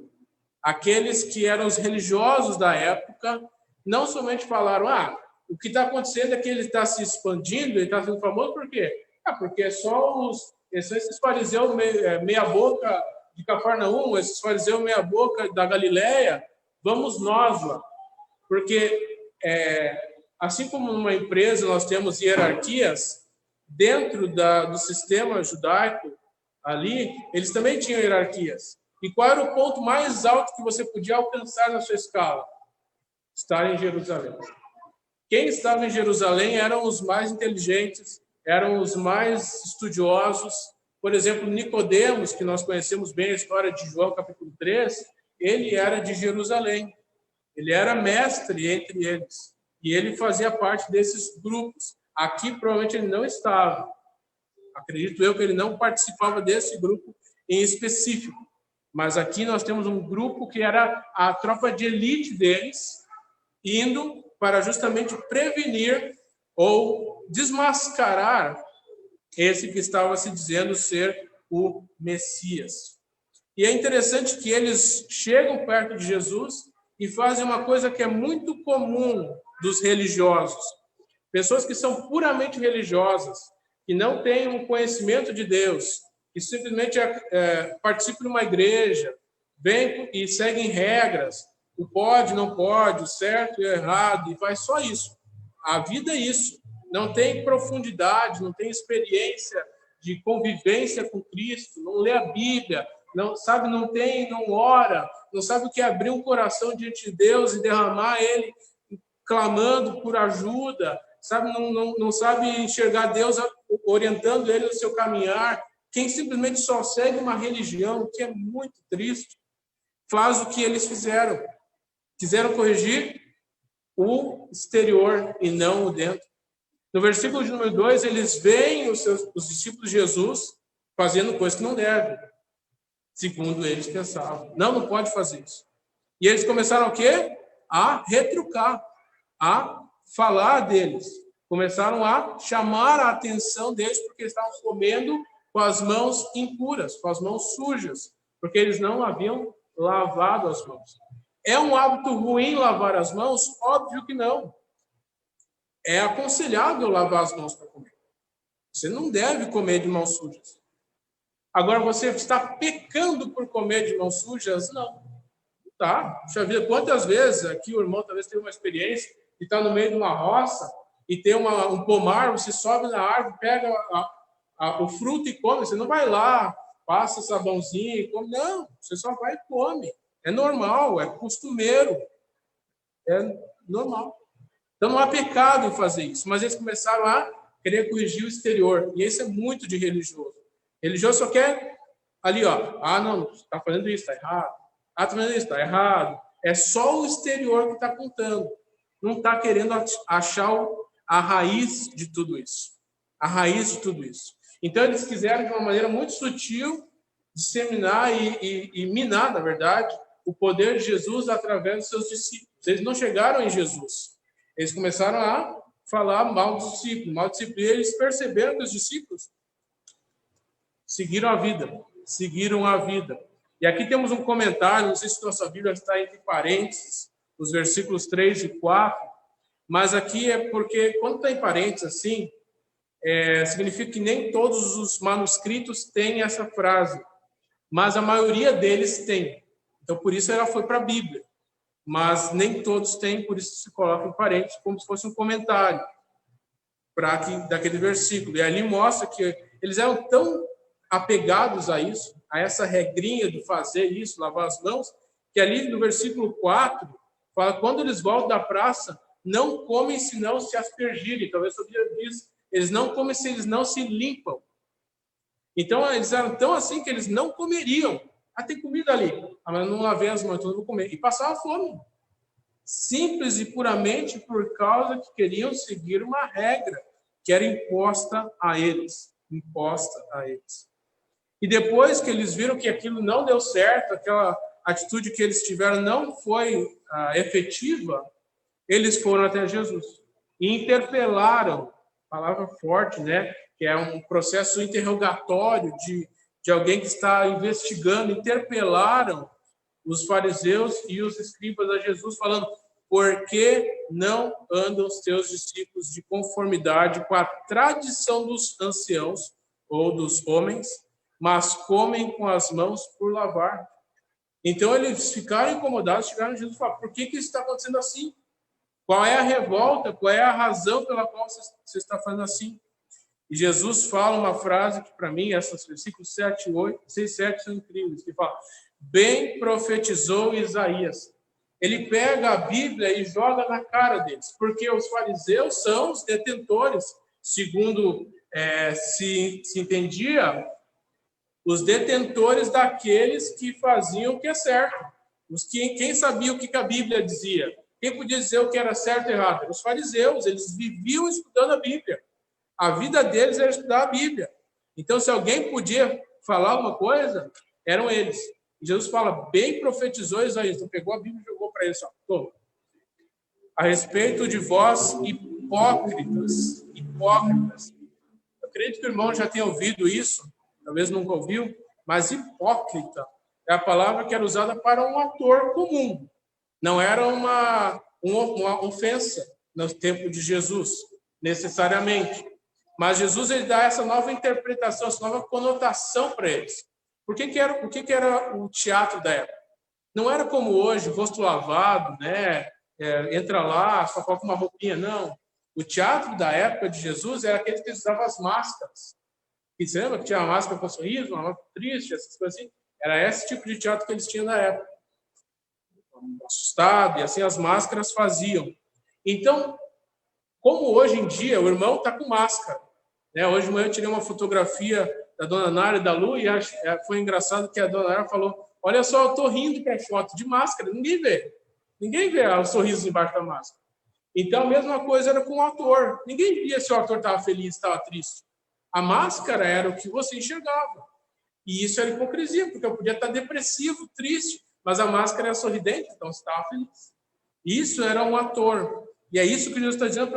aqueles que eram os religiosos da época, não somente falaram, o que está acontecendo é que ele está se expandindo, ele está sendo famoso, por quê? Porque são esses fariseus meia boca de Cafarnaum, esses fariseus meia boca da Galileia, vamos nós lá. Porque assim como numa empresa nós temos hierarquias, dentro do sistema judaico ali, eles também tinham hierarquias. E qual era o ponto mais alto que você podia alcançar na sua escala? Estar em Jerusalém. Quem estava em Jerusalém eram os mais inteligentes, eram os mais estudiosos. Por exemplo, Nicodemos, que nós conhecemos bem a história de João, capítulo 3, ele era de Jerusalém. Ele era mestre entre eles. E ele fazia parte desses grupos. Aqui, provavelmente, ele não estava. Acredito eu que ele não participava desse grupo em específico. Mas aqui nós temos um grupo que era a tropa de elite deles, indo para justamente prevenir ou desmascarar esse que estava se dizendo ser o Messias. E é interessante que eles chegam perto de Jesus e fazem uma coisa que é muito comum dos religiosos. Pessoas que são puramente religiosas, que não têm um conhecimento de Deus, que simplesmente participam de uma igreja, vêm e seguem regras, o pode, não pode, o certo e o errado, e faz só isso. A vida é isso. Não tem profundidade, não tem experiência de convivência com Cristo, não lê a Bíblia, não sabe, não ora, não sabe o que é abrir um coração diante de Deus e derramar ele clamando por ajuda, sabe, não sabe enxergar Deus orientando ele no seu caminhar. Quem simplesmente só segue uma religião, que é muito triste, faz o que eles fizeram. Quiseram corrigir o exterior e não o dentro. No versículo de número 2, eles veem os discípulos de Jesus fazendo coisas que não devem, segundo eles pensavam. Não pode fazer isso. E eles começaram o quê? A retrucar, a falar deles. Começaram a chamar a atenção deles porque estavam comendo com as mãos impuras, com as mãos sujas, porque eles não haviam lavado as mãos. É um hábito ruim lavar as mãos? Óbvio que não. É aconselhável lavar as mãos para comer. Você não deve comer de mãos sujas. Agora, você está pecando por comer de mãos sujas? Não. Tá. Puxa vida, quantas vezes aqui o irmão talvez tenha uma experiência e está no meio de uma roça e tem um pomar, você sobe na árvore, pega o fruto e come. Você não vai lá, passa sabãozinho e come. Não, você só vai e come. É normal, é costumeiro. É normal. Então não há pecado em fazer isso. Mas eles começaram a querer corrigir o exterior. E isso é muito de religioso. Religioso só quer ali, ó. Não, está fazendo isso, está errado. Está fazendo isso, está errado. É só o exterior que está contando. Não está querendo achar a raiz de tudo isso. A raiz de tudo isso. Então eles quiseram, de uma maneira muito sutil, disseminar e minar, na verdade, o poder de Jesus através dos seus discípulos. Eles não chegaram em Jesus. Eles começaram a falar mal dos discípulos. E eles perceberam que os discípulos seguiram a vida. E aqui temos um comentário, não sei se a sua Bíblia está entre parênteses, os versículos 3 e 4, mas aqui é porque, quando está em parênteses assim, significa que nem todos os manuscritos têm essa frase, mas a maioria deles tem. Então, por isso ela foi para a Bíblia. Mas nem todos têm, por isso se coloca em parênteses, como se fosse um comentário daquele versículo. E ali mostra que eles eram tão apegados a isso, a essa regrinha de fazer isso, lavar as mãos, que ali no versículo 4, fala, quando eles voltam da praça, não comem se não se aspergirem. Talvez a Bíblia diz, eles não comem se eles não se limpam. Então, eles eram tão assim que eles não comeriam. Tem comida ali. Mas não lavei as mãos, então não vou comer. E passavam fome. Simples e puramente por causa que queriam seguir uma regra que era imposta a eles. E depois que eles viram que aquilo não deu certo, aquela atitude que eles tiveram não foi efetiva, eles foram até Jesus e interpelaram, palavra forte, né? Que é um processo interrogatório de alguém que está investigando, interpelaram os fariseus e os escribas a Jesus, falando, por que não andam os teus discípulos de conformidade com a tradição dos anciãos ou dos homens, mas comem com as mãos por lavar? Então eles ficaram incomodados, chegaram a Jesus e falaram: por que isso está acontecendo assim? Qual é a revolta? Qual é a razão pela qual você está fazendo assim? E Jesus fala uma frase que, para mim, esses versículos 7, 8, 6, 7 são incríveis, que fala: bem profetizou Isaías. Ele pega a Bíblia e joga na cara deles, porque os fariseus são os detentores, segundo se entendia, os detentores daqueles que faziam o que é certo. Quem sabia o que a Bíblia dizia? Quem podia dizer o que era certo e errado? Os fariseus, eles viviam estudando a Bíblia. A vida deles era estudar a Bíblia. Então, se alguém podia falar alguma coisa, eram eles. E Jesus fala: bem profetizou Isaías. Então, pegou a Bíblia e jogou para eles. Toma. A respeito de vós, hipócritas. Hipócritas. Eu acredito que o irmão já tenha ouvido isso. Talvez nunca ouviu. Mas hipócrita é a palavra que era usada para um ator comum. Não era uma ofensa no tempo de Jesus, necessariamente. Mas Jesus, ele dá essa nova interpretação, essa nova conotação para eles. Por que era o teatro da época? Não era como hoje, rosto lavado, né? Entra lá, só coloca uma roupinha, não. O teatro da época de Jesus era aquele que usava as máscaras. E você lembra que tinha uma máscara com sorriso, uma máscara triste, essas coisas assim? Era esse tipo de teatro que eles tinham na época. Assustado, e assim as máscaras faziam. Então, como hoje em dia o irmão está com máscara, né? Hoje de manhã eu tirei uma fotografia da dona Nara e da Lu, e foi engraçado que a dona Nara falou: olha só, eu estou rindo para a foto de máscara. Ninguém vê o sorriso embaixo da máscara. Então a mesma coisa era com o ator. Ninguém via se o ator estava feliz, estava triste. A máscara era o que você enxergava. E isso era hipocrisia, porque eu podia estar depressivo, triste, mas a máscara era sorridente, então você estava feliz. Isso era um ator. E é isso que Jesus está dizendo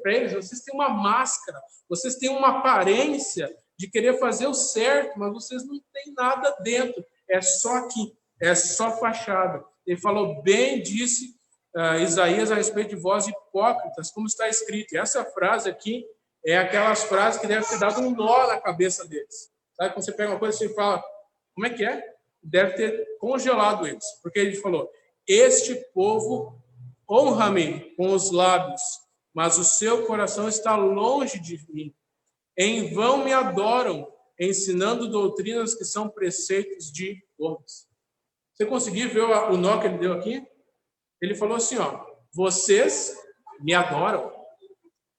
para eles. Vocês têm uma máscara, vocês têm uma aparência de querer fazer o certo, mas vocês não têm nada dentro. É só aqui, é só fachada. Ele falou: bem disse Isaías a respeito de vós hipócritas, como está escrito. E essa frase aqui é aquelas frases que devem ter dado um nó na cabeça deles. Sabe, quando você pega uma coisa e fala: como é que é? Deve ter congelado eles, porque ele falou: este povo honra-me com os lábios, mas o seu coração está longe de mim. Em vão me adoram, ensinando doutrinas que são preceitos de homens. Você conseguiu ver o nó que ele deu aqui? Ele falou assim: vocês me adoram.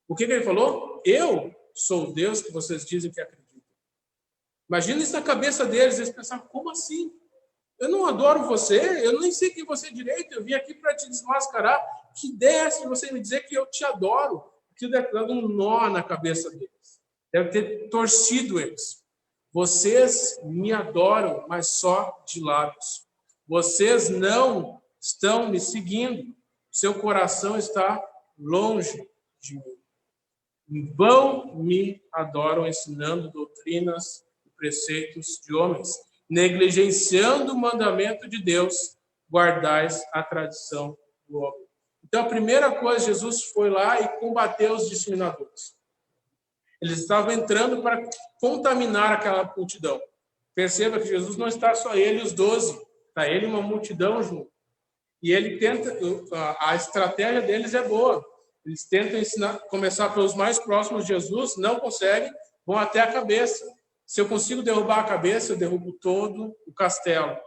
O que ele falou? Eu sou o Deus que vocês dizem que acreditam. Imagina isso na cabeça deles, eles pensavam: como assim? Eu não adoro você, eu nem sei quem você é direito, eu vim aqui para te desmascarar. Que ideia é essa de você me dizer que eu te adoro? Aquilo deve ter dado um nó na cabeça deles. Deve ter torcido eles. Vocês me adoram, mas só de lábios. Vocês não estão me seguindo. Seu coração está longe de mim. Em vão me adoram, ensinando doutrinas e preceitos de homens. Negligenciando o mandamento de Deus, guardais a tradição do homem. Então, a primeira coisa, Jesus foi lá e combateu os disseminadores. Eles estavam entrando para contaminar aquela multidão. Perceba que Jesus não está só ele e os 12, está ele e uma multidão junto. E ele tenta, a estratégia deles é boa. Eles tentam ensinar, começar pelos mais próximos de Jesus, não conseguem, vão até a cabeça. Se eu consigo derrubar a cabeça, eu derrubo todo o castelo.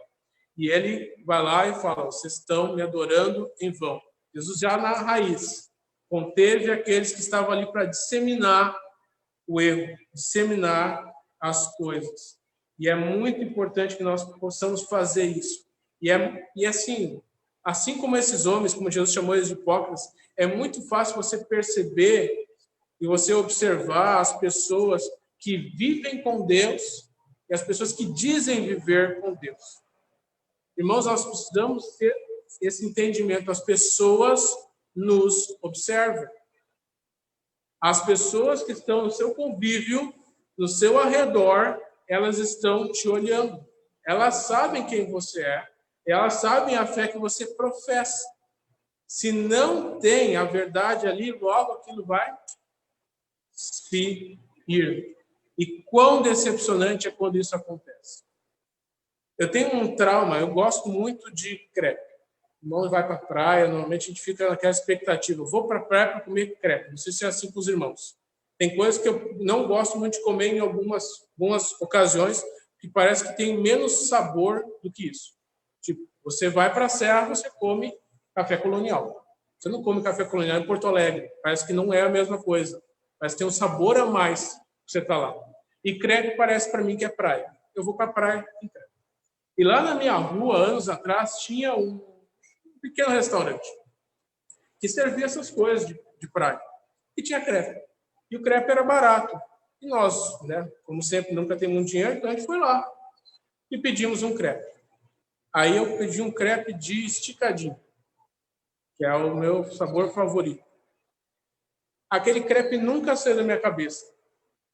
E ele vai lá e fala: vocês estão me adorando em vão. Jesus já na raiz conteve aqueles que estavam ali para disseminar o erro, disseminar as coisas. E é muito importante que nós possamos fazer isso. E assim como esses homens, como Jesus chamou eles de hipócritas, é muito fácil você perceber e você observar as pessoas que vivem com Deus e as pessoas que dizem viver com Deus. Irmãos, nós precisamos ter esse entendimento. As pessoas nos observam. As pessoas que estão no seu convívio, no seu arredor, elas estão te olhando. Elas sabem quem você é. Elas sabem a fé que você professa. Se não tem a verdade ali, logo aquilo vai se ir. E quão decepcionante é quando isso acontece. Eu tenho um trauma, eu gosto muito de crepe. O irmão vai para a praia, normalmente a gente fica naquela expectativa. Eu vou para a praia para comer crepe. Não sei se é assim com os irmãos. Tem coisas que eu não gosto muito de comer em algumas ocasiões, que parece que tem menos sabor do que isso. Tipo, você vai para a serra, você come café colonial. Você não come café colonial em Porto Alegre. Parece que não é a mesma coisa. Parece que tem um sabor a mais que você está lá. E crepe parece para mim que é praia. Eu vou para a praia em crepe. E lá na minha rua, anos atrás, tinha um pequeno restaurante que servia essas coisas de praia. E tinha crepe. E o crepe era barato. E nós, né, como sempre, nunca tem muito dinheiro, então a gente foi lá e pedimos um crepe. Aí eu pedi um crepe de esticadinho, que é o meu sabor favorito. Aquele crepe nunca saiu da minha cabeça.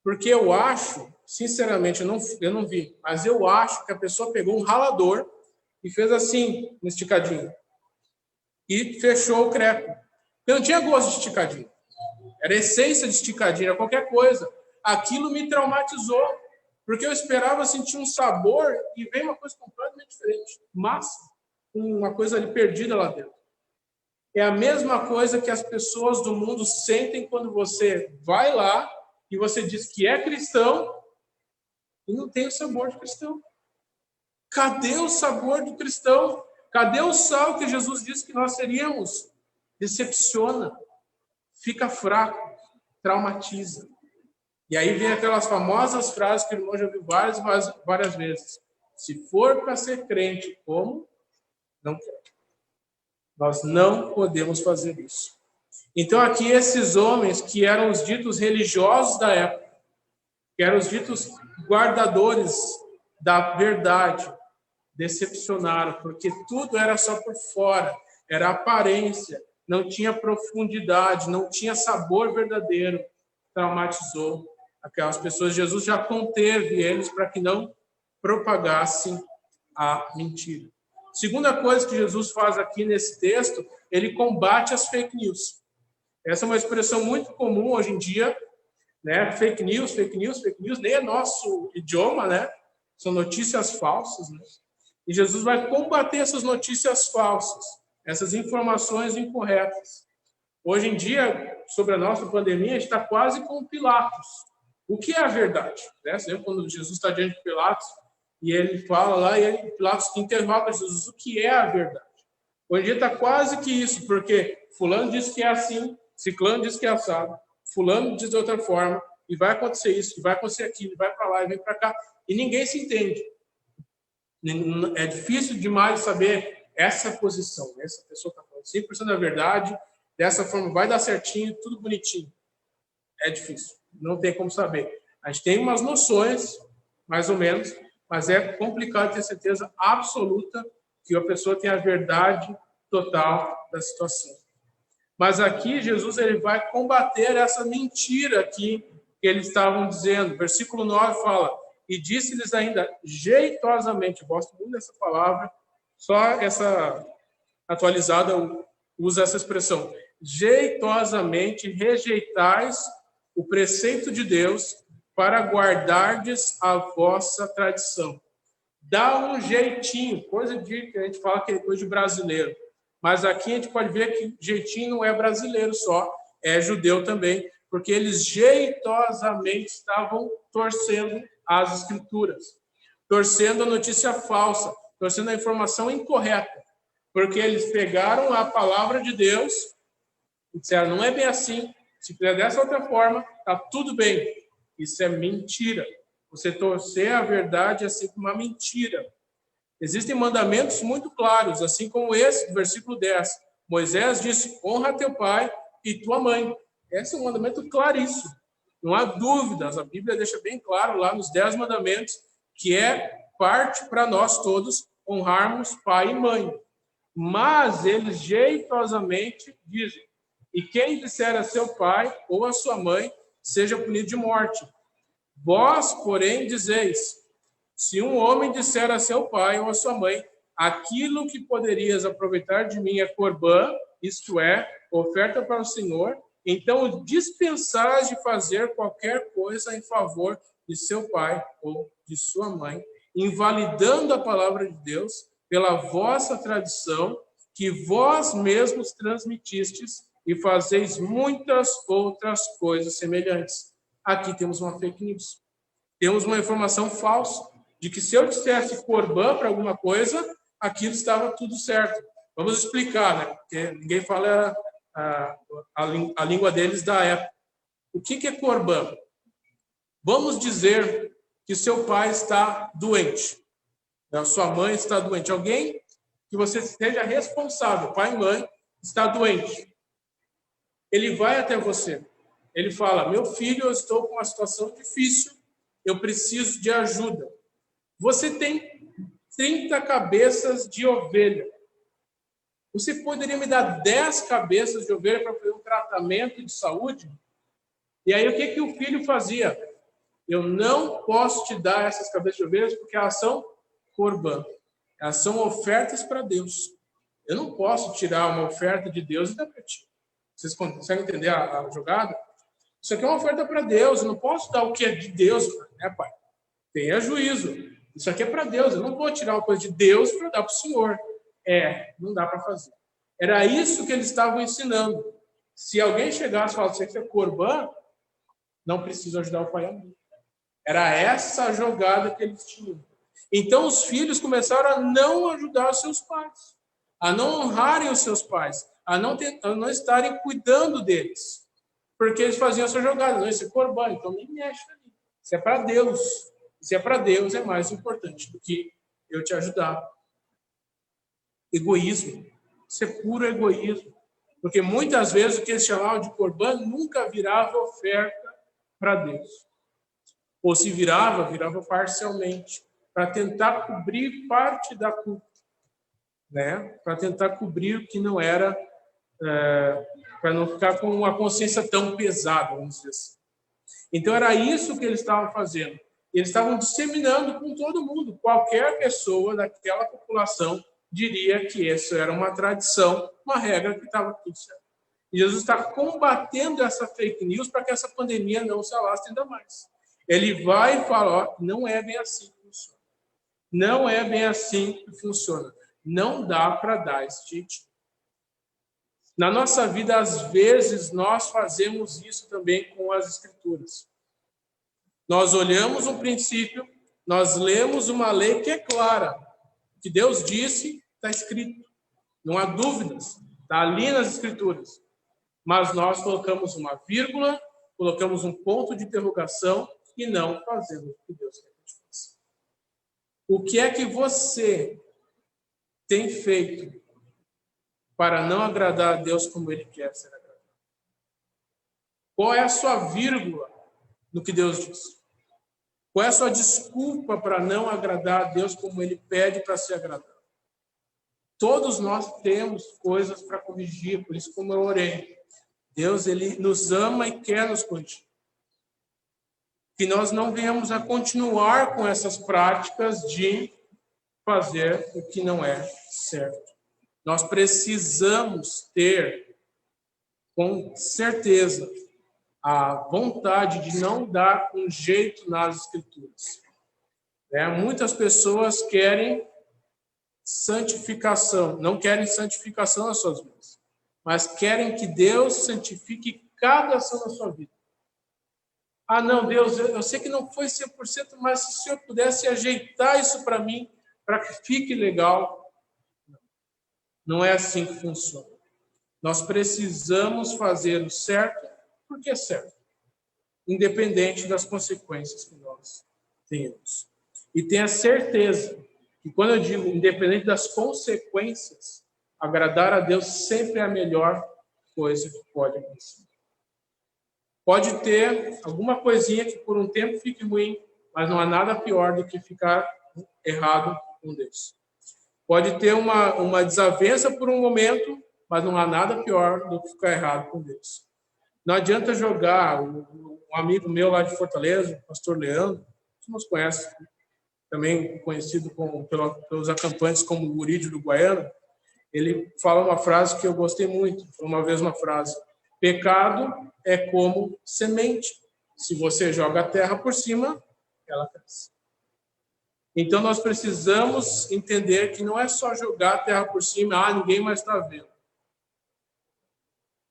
Porque eu acho, sinceramente, eu não vi, mas eu acho que a pessoa pegou um ralador e fez assim, no esticadinho. E fechou o crepe. Porque não tinha gosto de esticadinho. Era essência de esticadinho, era qualquer coisa. Aquilo me traumatizou. Porque eu esperava sentir um sabor e veio uma coisa completamente diferente. Massa. Uma coisa ali perdida lá dentro. É a mesma coisa que as pessoas do mundo sentem quando você vai lá e você diz que é cristão e não tem o sabor de cristão. Cadê o sabor do cristão? Cadê o sal que Jesus disse que nós seríamos? Decepciona, fica fraco, traumatiza. E aí vem aquelas famosas frases que o irmão já ouviu várias vezes. Se for para ser crente, como? Não quero. Nós não podemos fazer isso. Então aqui esses homens que eram os ditos religiosos da época, que eram os ditos guardadores da verdade, decepcionaram, porque tudo era só por fora, era aparência, não tinha profundidade, não tinha sabor verdadeiro, traumatizou aquelas pessoas. Jesus já conteve eles para que não propagassem a mentira. Segunda coisa que Jesus faz aqui nesse texto, ele combate as fake news. Essa é uma expressão muito comum hoje em dia, né? Fake news, nem é nosso idioma, né? São notícias falsas, né? E Jesus vai combater essas notícias falsas, essas informações incorretas. Hoje em dia, sobre a nossa pandemia, a gente está quase com Pilatos. O que é a verdade? Né? Você lembra quando Jesus está diante de Pilatos e ele fala lá, e Pilatos interroga Jesus, o que é a verdade? Hoje em dia está quase que isso, porque fulano diz que é assim, ciclano diz que é assado, fulano diz de outra forma, e vai acontecer isso, e vai acontecer aquilo, e vai para lá, e vem para cá, e ninguém se entende. É difícil demais saber essa posição. Essa pessoa está falando 100% da verdade, dessa forma vai dar certinho, tudo bonitinho. É difícil, não tem como saber. A gente tem umas noções, mais ou menos, mas é complicado ter certeza absoluta que a pessoa tem a verdade total da situação. Mas aqui Jesus ele vai combater essa mentira aqui que eles estavam dizendo. Versículo 9 fala: e disse-lhes ainda jeitosamente, eu gosto muito dessa palavra, só essa atualizada usa essa expressão, jeitosamente rejeitais o preceito de Deus para guardardes a vossa tradição. Dá um jeitinho, coisa de que a gente fala que é coisa de brasileiro. Mas aqui a gente pode ver que jeitinho não é brasileiro só, é judeu também, porque eles jeitosamente estavam torcendo as escrituras, torcendo a notícia falsa, torcendo a informação incorreta, porque eles pegaram a palavra de Deus e disseram, não é bem assim, se fizer dessa outra forma, está tudo bem. Isso é mentira. Você torcer a verdade é sempre uma mentira. Existem mandamentos muito claros, assim como esse, do versículo 10. Moisés disse, honra teu pai e tua mãe. Esse é um mandamento claríssimo. Não há dúvidas. A Bíblia deixa bem claro lá nos 10 mandamentos que é parte para nós todos honrarmos pai e mãe. Mas eles jeitosamente dizem, e quem disser a seu pai ou a sua mãe, seja punido de morte. Vós, porém, dizeis, se um homem disser a seu pai ou a sua mãe, aquilo que poderias aproveitar de mim é corbã, isto é, oferta para o Senhor, então dispensais de fazer qualquer coisa em favor de seu pai ou de sua mãe, invalidando a palavra de Deus pela vossa tradição, que vós mesmos transmitistes, e fazeis muitas outras coisas semelhantes. Aqui temos uma fake news. Temos uma informação falsa de que se eu dissesse Corban para alguma coisa, aquilo estava tudo certo. Vamos explicar, né? Porque ninguém fala a língua deles da época. O que é Corban? Vamos dizer que seu pai está doente, a sua mãe está doente, alguém que você seja responsável, pai e mãe, está doente. Ele vai até você, ele fala, meu filho, eu estou com uma situação difícil, eu preciso de ajuda. Você tem 30 cabeças de ovelha. Você poderia me dar 10 cabeças de ovelha para fazer um tratamento de saúde? E aí o que o filho fazia? Eu não posso te dar essas cabeças de ovelhas porque elas são Corban. Elas são ofertas para Deus. Eu não posso tirar uma oferta de Deus e dar para ti. Vocês conseguem entender a jogada? Isso aqui é uma oferta para Deus. Eu não posso dar o que é de Deus, né, pai? Tenha juízo. Isso aqui é para Deus. Eu não vou tirar uma coisa de Deus para dar para o Senhor. Não dá para fazer. Era isso que eles estavam ensinando. Se alguém chegasse e falasse que é Corban, não precisa ajudar o pai e a mãe. Era essa a jogada que eles tinham. Então os filhos começaram a não ajudar os seus pais, a não honrarem os seus pais, a não estarem cuidando deles. Porque eles faziam essa jogada. Não, isso é Corban, então nem mexe ali. Isso é para Deus. Se é para Deus, é mais importante do que eu te ajudar. Egoísmo. Isso é puro egoísmo. Porque muitas vezes o que eles chamavam de Corban nunca virava oferta para Deus. Ou se virava parcialmente, para tentar cobrir parte da culpa. Né? Para tentar cobrir o que não era, para não ficar com uma consciência tão pesada, vamos dizer assim. Então era isso que eles estavam fazendo. Eles estavam disseminando com todo mundo. Qualquer pessoa daquela população diria que isso era uma tradição, uma regra que estava tudo certo. E Jesus está combatendo essa fake news para que essa pandemia não se alastre ainda mais. Ele vai e fala, não é bem assim que funciona. Não é bem assim que funciona. Não dá para dar esse jeitinho. Na nossa vida, às vezes, nós fazemos isso também com as Escrituras. Nós olhamos um princípio, nós lemos uma lei que é clara. O que Deus disse, está escrito. Não há dúvidas. Está ali nas Escrituras. Mas nós colocamos uma vírgula, colocamos um ponto de interrogação e não fazemos o que Deus quer que a gente faça. O que é que você tem feito para não agradar a Deus como Ele quer ser agradado? Qual é a sua vírgula no que Deus diz? Qual é a sua desculpa para não agradar a Deus como Ele pede para ser agradado? Todos nós temos coisas para corrigir, por isso como eu orei. Deus, Ele nos ama e quer nos corrigir. Que nós não venhamos a continuar com essas práticas de fazer o que não é certo. Nós precisamos ter, com certeza, a vontade de não dar um jeito nas Escrituras. Muitas pessoas querem santificação, não querem santificação nas suas vidas, mas querem que Deus santifique cada ação da sua vida. Ah, não, Deus, eu sei que não foi 100%, mas se o Senhor pudesse ajeitar isso para mim, para que fique legal. Não é assim que funciona. Nós precisamos fazer o certo porque é certo, independente das consequências que nós tenhamos. E tenha certeza que quando eu digo independente das consequências, agradar a Deus sempre é a melhor coisa que pode acontecer. Pode ter alguma coisinha que por um tempo fique ruim, mas não há nada pior do que ficar errado com Deus. Pode ter uma desavença por um momento, mas não há nada pior do que ficar errado com Deus. Não adianta jogar. Um amigo meu lá de Fortaleza, o pastor Leandro, que nos conhece, também conhecido pelos acampantes como o Guri de Uruguaiana, ele fala uma frase que eu gostei muito. Foi uma vez uma frase: pecado é como semente. Se você joga a terra por cima, ela cresce. Então, nós precisamos entender que não é só jogar a terra por cima, ninguém mais está vendo.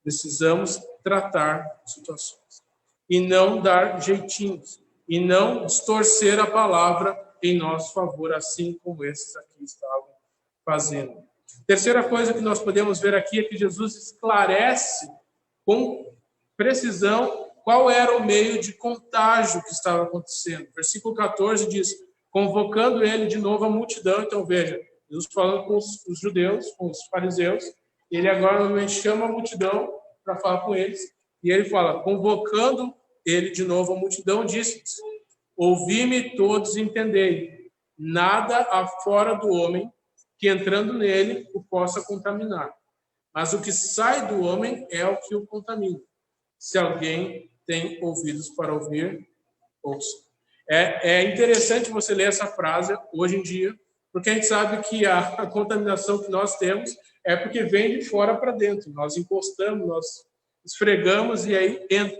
Precisamos tratar situações. E não dar jeitinhos. E não distorcer a palavra em nosso favor, assim como esses aqui estavam fazendo. Terceira coisa que nós podemos ver aqui é que Jesus esclarece com precisão qual era o meio de contágio que estava acontecendo. Versículo 14 diz: convocando ele de novo a multidão. Então, veja, Jesus falando com os judeus, com os fariseus, ele agora normalmente chama a multidão para falar com eles, e ele fala, convocando ele de novo a multidão, disse: ouvi-me todos e entendei, nada há fora do homem que entrando nele o possa contaminar, mas o que sai do homem é o que o contamina. Se alguém tem ouvidos para ouvir, ouça. É interessante você ler essa frase hoje em dia, porque a gente sabe que a contaminação que nós temos é porque vem de fora para dentro. Nós encostamos, nós esfregamos e aí entra.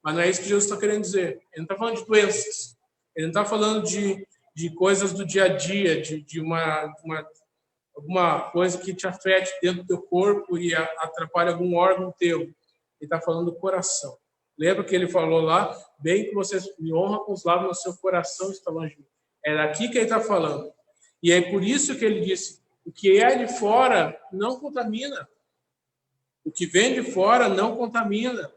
Mas não é isso que Jesus está querendo dizer. Ele não está falando de doenças. Ele não está falando de coisas do dia a dia, de alguma coisa que te afete dentro do teu corpo e atrapalha algum órgão teu. Ele está falando do coração. Lembra que ele falou lá, bem que vocês me honram com os lábios, mas seu coração está longe de mim. É daqui que ele está falando. E é por isso que ele disse, o que é de fora não contamina. O que vem de fora não contamina.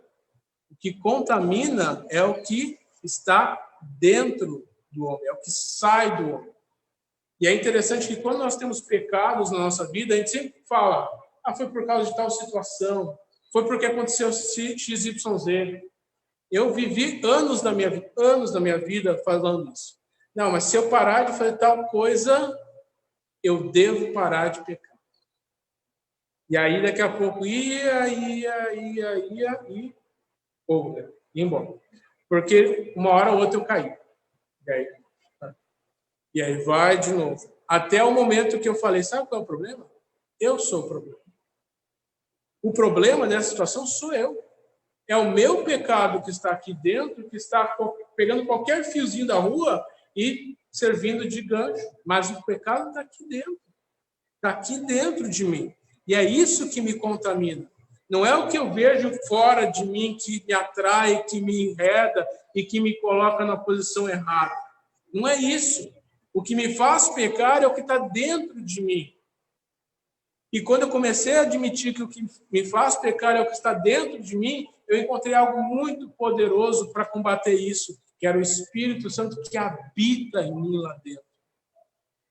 O que contamina é o que está dentro do homem, é o que sai do homem. E é interessante que quando nós temos pecados na nossa vida, a gente sempre fala, foi por causa de tal situação, foi porque aconteceu XYZ. Eu vivi anos da minha vida falando isso. Não, mas se eu parar de fazer tal coisa, eu devo parar de pecar. E aí, daqui a pouco, ia embora. Porque uma hora ou outra eu caí. E aí vai de novo. Até o momento que eu falei, sabe qual é o problema? Eu sou o problema. O problema nessa situação sou eu. É o meu pecado que está aqui dentro, que está pegando qualquer fiozinho da rua e servindo de gancho. Mas o pecado está aqui dentro. Está aqui dentro de mim. E é isso que me contamina. Não é o que eu vejo fora de mim que me atrai, que me enreda e que me coloca na posição errada. Não é isso. O que me faz pecar é o que está dentro de mim. E quando eu comecei a admitir que o que me faz pecar é o que está dentro de mim, eu encontrei algo muito poderoso para combater isso, que era o Espírito Santo que habita em mim lá dentro.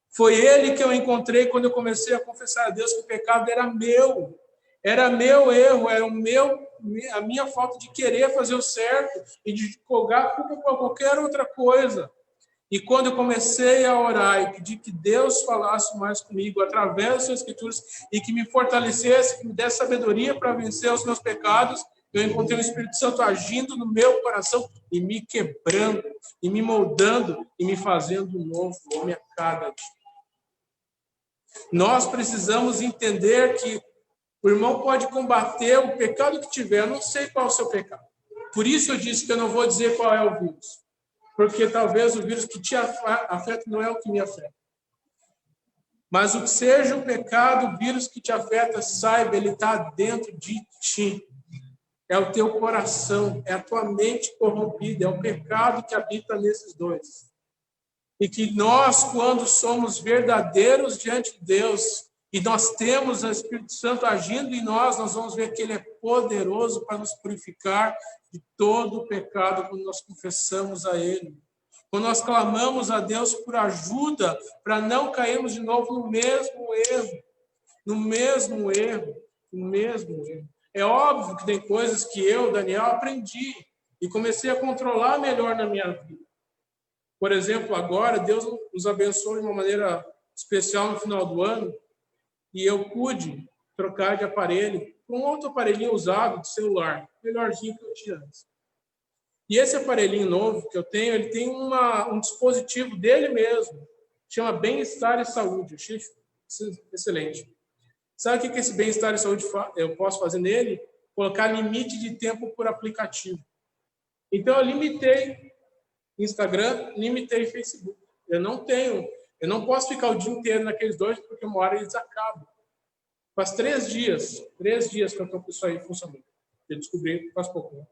Foi ele que eu encontrei quando eu comecei a confessar a Deus que o pecado era meu. Era meu erro, era a minha falta de querer fazer o certo e de jogar a culpa para qualquer outra coisa. E quando eu comecei a orar e pedir que Deus falasse mais comigo através das suas escrituras e que me fortalecesse, que me desse sabedoria para vencer os meus pecados, eu encontrei o Espírito Santo agindo no meu coração e me quebrando, e me moldando, e me fazendo um novo homem a cada dia. Nós precisamos entender que o irmão pode combater o pecado que tiver. Eu não sei qual é o seu pecado. Por isso eu disse que eu não vou dizer qual é o vírus. Porque talvez o vírus que te afeta não é o que me afeta. Mas o que seja o pecado, o vírus que te afeta, saiba, ele está dentro de ti. É o teu coração, é a tua mente corrompida, é o pecado que habita nesses dois. E que nós, quando somos verdadeiros diante de Deus, e nós temos o Espírito Santo agindo em nós vamos ver que ele é poderoso para nos purificar de todo o pecado quando nós confessamos a ele. Quando nós clamamos a Deus por ajuda para não cairmos de novo no mesmo erro. É óbvio que tem coisas que eu, Daniel, aprendi e comecei a controlar melhor na minha vida. Por exemplo, agora Deus nos abençoou de uma maneira especial no final do ano e eu pude trocar de aparelho para um outro aparelhinho usado de celular, melhorzinho que eu tinha antes. E esse aparelhinho novo que eu tenho, ele tem um dispositivo dele mesmo, chama Bem-Estar e Saúde. Achei excelente. Sabe o que esse bem-estar e saúde eu posso fazer nele? Colocar limite de tempo por aplicativo. Então, eu limitei Instagram, limitei Facebook. Eu não posso ficar o dia inteiro naqueles dois, porque uma hora eles acabam. Faz 3 dias que eu estou com isso aí funcionando. Eu descobri faz pouco. Né?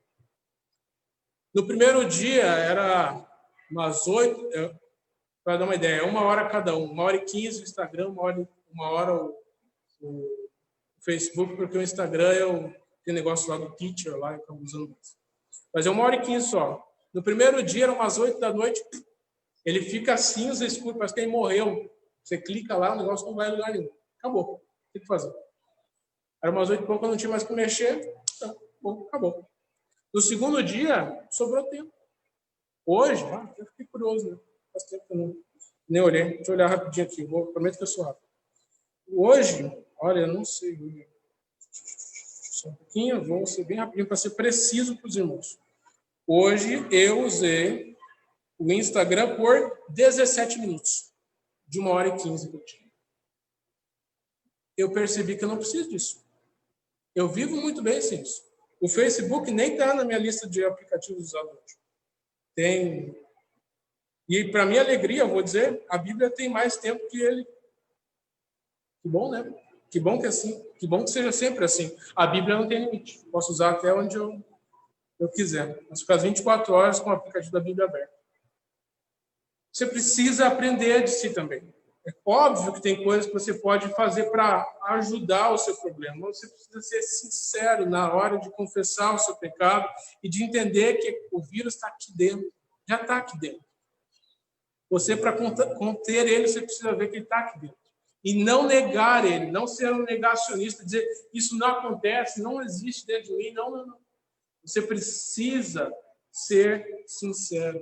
No primeiro dia, era umas 8, para dar uma ideia, 1 hora cada um. 1h15 o Instagram, 1 hora o Facebook, porque o Instagram eu tenho negócio lá do Teacher, lá, eu acabo usando mais. Mas é 1h15 só. No primeiro dia, eram umas 8 da noite, ele fica cinza escuro, parece que ele morreu. Você clica lá, o negócio não vai em lugar nenhum. Acabou. Tem que fazer. Era umas 8 e pouco, eu não tinha mais que mexer. Então, bom, acabou. No segundo dia, sobrou tempo. Hoje, eu fiquei curioso, né? Faz tempo que eu nem olhei. Deixa eu olhar rapidinho aqui. Prometo que eu sou rápido. Hoje, olha, eu não sei. Só um pouquinho, vou ser bem rapidinho para ser preciso para os irmãos. Hoje eu usei o Instagram por 17 minutos, de 1h15 por dia. Eu percebi que eu não preciso disso. Eu vivo muito bem sem isso. O Facebook nem está na minha lista de aplicativos usados hoje. Tem. E para minha alegria, eu vou dizer, a Bíblia tem mais tempo que ele. Que bom, né? Que bom que é assim. Que bom que seja sempre assim. A Bíblia não tem limite. Posso usar até onde eu quiser. Mas ficar 24 horas com o aplicativo da Bíblia aberto. Você precisa aprender de si também. É óbvio que tem coisas que você pode fazer para ajudar o seu problema. Você precisa ser sincero na hora de confessar o seu pecado e de entender que o vírus está aqui dentro. Já está aqui dentro. Você, para conter ele, você precisa ver que ele está aqui dentro. E não negar ele, não ser um negacionista, dizer isso não acontece, não existe dentro de mim. Não. Você precisa ser sincero.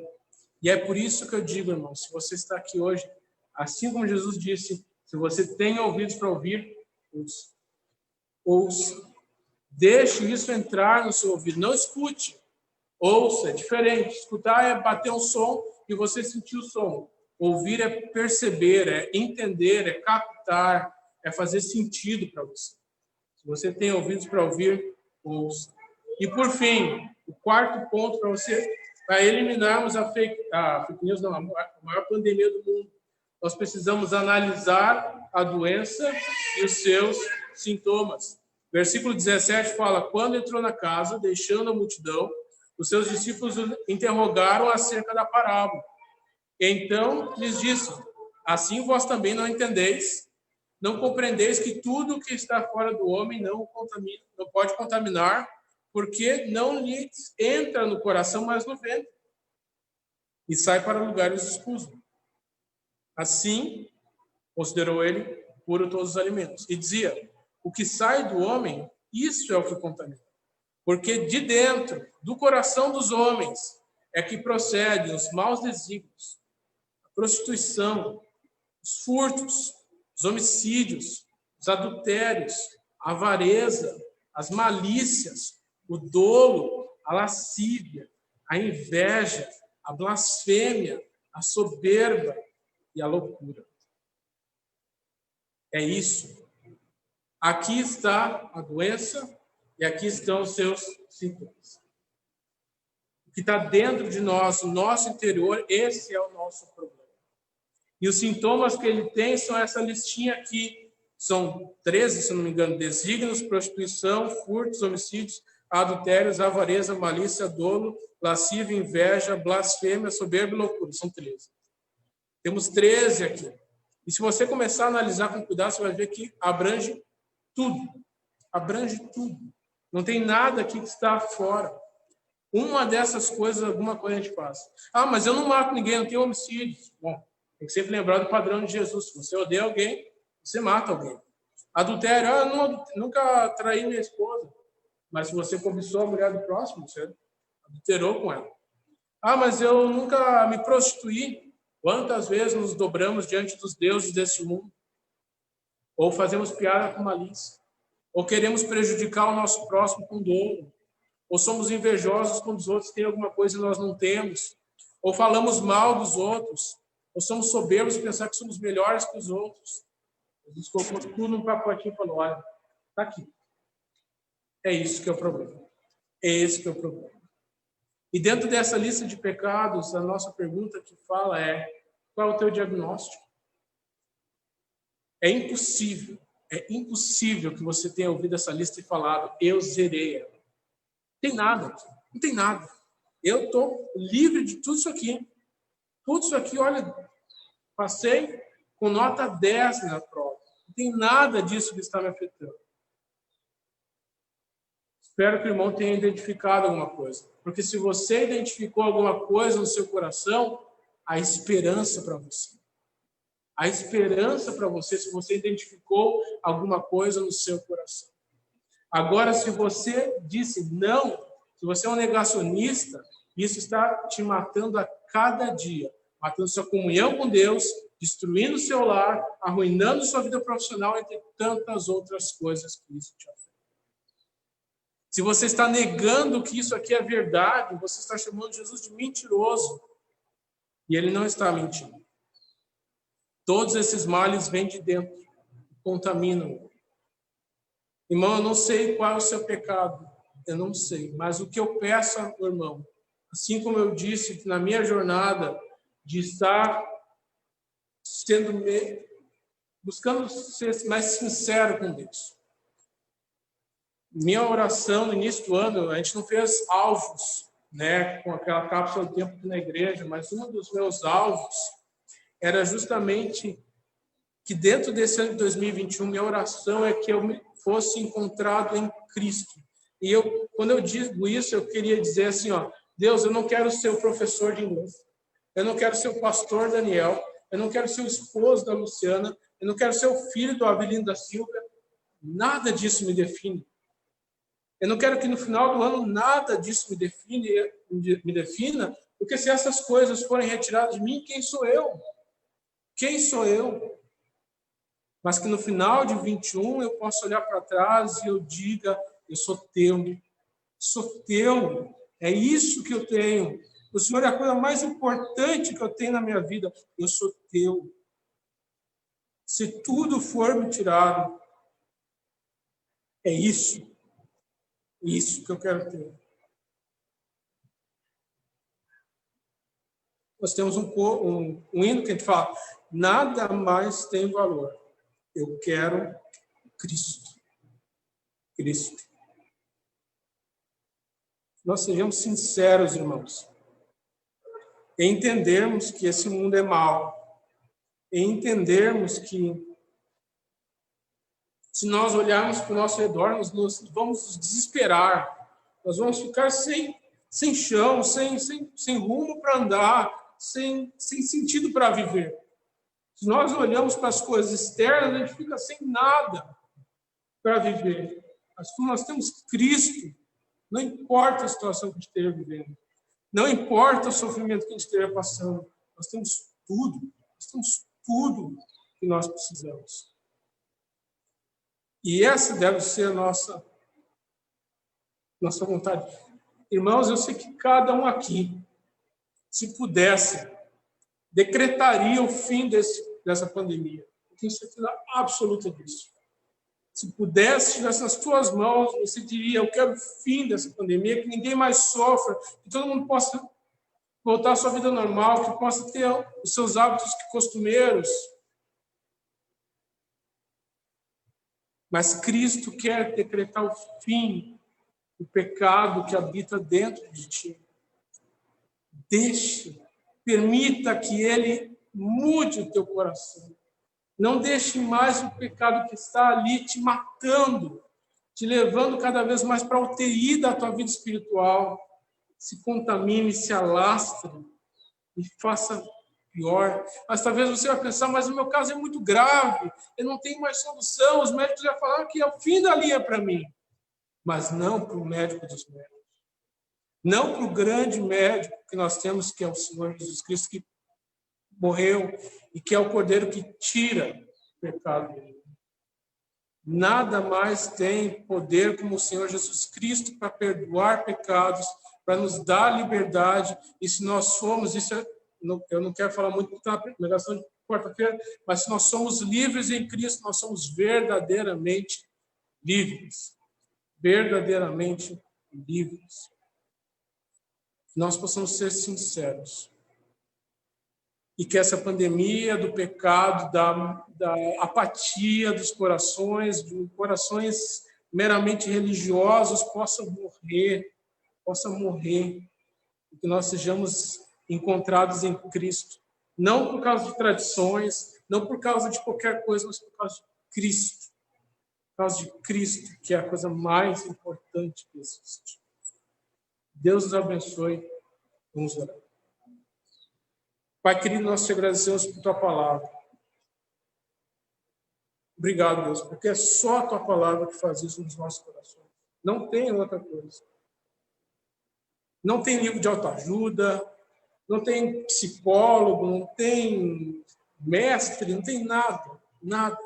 E é por isso que eu digo, irmão, se você está aqui hoje, assim como Jesus disse, se você tem ouvidos para ouvir, ouça. Deixe isso entrar no seu ouvido. Não escute. Ouça, é diferente. Escutar é bater um som e você sentir o som. Ouvir é perceber, é entender, é captar, é fazer sentido para você. Se você tem ouvidos para ouvir, ouça. E por fim, o quarto ponto para eliminarmos a fake news, não, a maior pandemia do mundo. Nós precisamos analisar a doença e os seus sintomas. Versículo 17 fala, quando entrou na casa, deixando a multidão, os seus discípulos o interrogaram acerca da parábola. Então lhes disse, assim vós também não entendeis, não compreendeis que tudo que está fora do homem não pode contaminar, porque não lhe entra no coração, mas no ventre, e sai para lugares escusos. Assim, considerou ele puro todos os alimentos. E dizia, o que sai do homem, isso é o que contamina. Porque de dentro, do coração dos homens, é que procedem os maus desígnios, a prostituição, os furtos, os homicídios, os adultérios, a avareza, as malícias, o dolo, a lascívia, a inveja, a blasfêmia, a soberba e a loucura. É isso. Aqui está a doença e aqui estão os seus sintomas. O que está dentro de nós, o nosso interior, esse é o nosso problema. E os sintomas que ele tem são essa listinha aqui. São 13, se não me engano, desígnios, prostituição, furtos, homicídios, adultérios, avareza, malícia, dolo, lascívia, inveja, blasfêmia, soberba e loucura. São 13. Temos 13 aqui. E se você começar a analisar com cuidado, você vai ver que abrange tudo. Abrange tudo. Não tem nada aqui que está fora. Uma dessas coisas, alguma coisa a gente faz. Ah, mas eu não mato ninguém, não tenho homicídios. Bom, tem que sempre lembrar do padrão de Jesus. Se você odeia alguém, você mata alguém. Adultério, eu nunca traí minha esposa. Mas se você cobiçou a mulher do próximo, você adulterou com ela. Ah, mas eu nunca me prostituí. Quantas vezes nos dobramos diante dos deuses desse mundo? Ou fazemos piada com malícia? Ou queremos prejudicar o nosso próximo com dolo? Ou somos invejosos quando os outros têm alguma coisa e nós não temos? Ou falamos mal dos outros? Ou somos soberbos e pensar que somos melhores que os outros? Jesus colocou tudo num pacotinho e falou, olha, tá aqui. É isso que é o problema. É esse que é o problema. E dentro dessa lista de pecados, a nossa pergunta que fala é, qual é o teu diagnóstico? É impossível que você tenha ouvido essa lista e falado, eu zerei ela. Não tem nada aqui, não tem nada. Eu estou livre de tudo isso aqui. Tudo isso aqui, olha, passei com nota 10 na prova. Não tem nada disso que está me afetando. Espero que o irmão tenha identificado alguma coisa. Porque se você identificou alguma coisa no seu coração, há esperança para você. Há esperança para você se você identificou alguma coisa no seu coração. Agora, se você disse não, se você é um negacionista, isso está te matando a cada dia. Matando sua comunhão com Deus, destruindo seu lar, arruinando sua vida profissional, entre tantas outras coisas que isso te afeta. Se você está negando que isso aqui é verdade, você está chamando Jesus de mentiroso. E ele não está mentindo. Todos esses males vêm de dentro, contaminam. Irmão, eu não sei qual é o seu pecado, eu não sei. Mas o que eu peço ao irmão, assim como eu disse na minha jornada, de estar buscando ser mais sincero com Deus. Minha oração no início do ano, a gente não fez alvos, né, com aquela cápsula do tempo aqui na igreja, mas um dos meus alvos era justamente que dentro desse ano de 2021, minha oração é que eu fosse encontrado em Cristo. E quando eu digo isso, eu queria dizer assim, ó, Deus, eu não quero ser o professor de inglês, eu não quero ser o pastor Daniel, eu não quero ser o esposo da Luciana, eu não quero ser o filho do Avelino da Silva, nada disso me define. Eu não quero que no final do ano nada disso me defina, porque se essas coisas forem retiradas de mim, quem sou eu? Quem sou eu? Mas que no final de 21 eu possa olhar para trás e eu diga, eu sou teu, é isso que eu tenho. O Senhor é a coisa mais importante que eu tenho na minha vida, eu sou teu. Se tudo for me tirado, é isso que eu quero ter. Nós temos um hino que a gente fala, nada mais tem valor. Eu quero Cristo. Cristo. Nós sejamos sinceros, irmãos, em entendermos que esse mundo é mau, em entendermos que se nós olharmos para o nosso redor, nós vamos nos desesperar, nós vamos ficar sem chão, sem rumo para andar, sem sentido para viver. Se nós olhamos para as coisas externas, a gente fica sem nada para viver. Mas como nós temos Cristo, não importa a situação que a gente esteja vivendo, não importa o sofrimento que a gente esteja passando, nós temos tudo que nós precisamos. E essa deve ser a nossa vontade. Irmãos, eu sei que cada um aqui, se pudesse, decretaria o fim dessa pandemia. Eu tenho certeza absoluta disso. Se pudesse, estivesse nas tuas mãos, você diria, eu quero o fim dessa pandemia, que ninguém mais sofra, que todo mundo possa voltar à sua vida normal, que possa ter os seus hábitos costumeiros. Mas Cristo quer decretar o fim do pecado que habita dentro de ti. Permita que Ele mude o teu coração. Não deixe mais o pecado que está ali te matando, te levando cada vez mais para a UTI da tua vida espiritual. Se contamine, se alastre e faça pior. Mas talvez você vai pensar, mas o meu caso é muito grave, eu não tenho mais solução, os médicos já falaram que é o fim da linha para mim. Mas não para o médico dos médicos. Não para o grande médico que nós temos, que é o Senhor Jesus Cristo, que morreu e que é o Cordeiro que tira o pecado dele. Nada mais tem poder como o Senhor Jesus Cristo para perdoar pecados, para nos dar liberdade. E se nós somos, eu não quero falar muito, porque é uma pregação quarta-feira, mas se nós somos livres em Cristo, nós somos verdadeiramente livres. Verdadeiramente livres. Que nós possamos ser sinceros. E que essa pandemia do pecado, da apatia dos corações, de corações meramente religiosos, possa morrer. E que nós sejamos encontrados em Cristo. Não por causa de tradições, não por causa de qualquer coisa, mas por causa de Cristo. Por causa de Cristo, que é a coisa mais importante que existe. Deus nos abençoe. Vamos orar. Pai querido, nós te agradecemos por tua palavra. Obrigado, Deus, porque é só a tua palavra que faz isso nos nossos corações. Não tem outra coisa. Não tem livro de autoajuda, não tem psicólogo, não tem mestre, não tem nada, nada.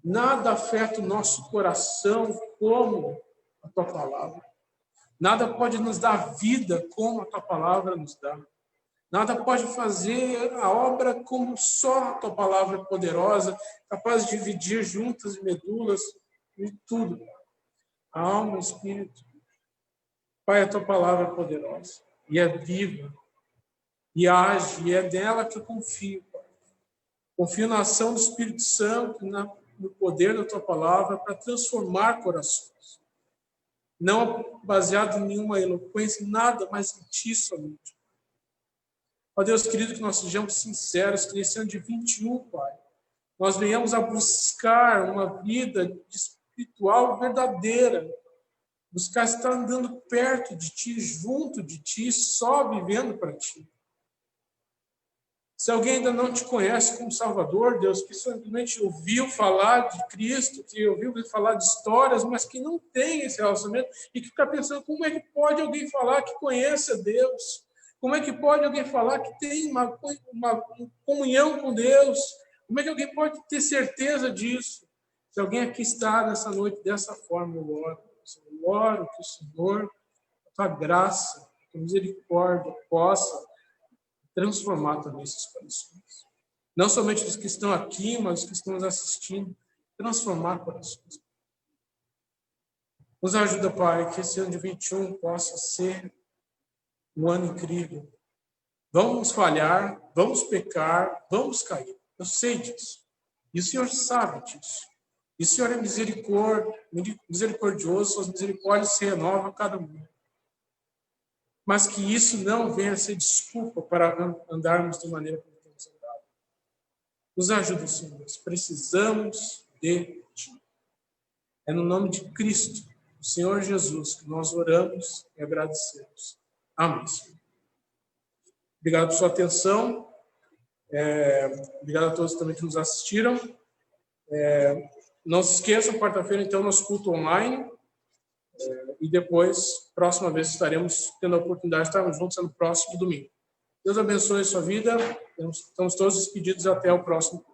Nada afeta o nosso coração como a tua palavra. Nada pode nos dar vida como a tua palavra nos dá. Nada pode fazer a obra como só a tua palavra poderosa, capaz de dividir juntas e medulas e tudo. A alma, o espírito. Pai, a tua palavra é poderosa e é viva e age, e é dela que eu confio, Pai. Confio na ação do Espírito Santo, no poder da tua palavra para transformar corações. Não baseado em nenhuma eloquência, nada, mas em ti somente. Ó Deus querido, que nós sejamos sinceros, que nesse ano de 21, Pai, nós venhamos a buscar uma vida espiritual verdadeira, buscar estar andando perto de ti, junto de ti, só vivendo para ti. Se alguém ainda não te conhece como Salvador, Deus, que simplesmente ouviu falar de Cristo, que ouviu falar de histórias, mas que não tem esse relacionamento e que fica pensando como é que pode alguém falar que conhece a Deus? Como é que pode alguém falar que tem uma comunhão com Deus? Como é que alguém pode ter certeza disso? Se alguém aqui está nessa noite dessa forma, eu oro que o Senhor, a tua graça, a tua misericórdia possa transformar também esses corações. Não somente os que estão aqui, mas os que estão nos assistindo. Transformar corações. Nos ajuda, Pai, que esse ano de 21 possa ser um ano incrível. Vamos falhar, vamos pecar, vamos cair. Eu sei disso. E o Senhor sabe disso. E o Senhor é misericordioso, suas misericórdias se renovam a cada momento. Mas que isso não venha a ser desculpa para andarmos da maneira como temos andado. Nos ajuda, Senhor. Precisamos de Ti. É no nome de Cristo, o Senhor Jesus, que nós oramos e agradecemos. Amém, Senhor. Obrigado por sua atenção. Obrigado a todos também que nos assistiram. Não se esqueçam, quarta-feira, então, nosso culto online. E depois, próxima vez, estaremos tendo a oportunidade de estarmos juntos no próximo domingo. Deus abençoe a sua vida. Estamos todos despedidos até o próximo.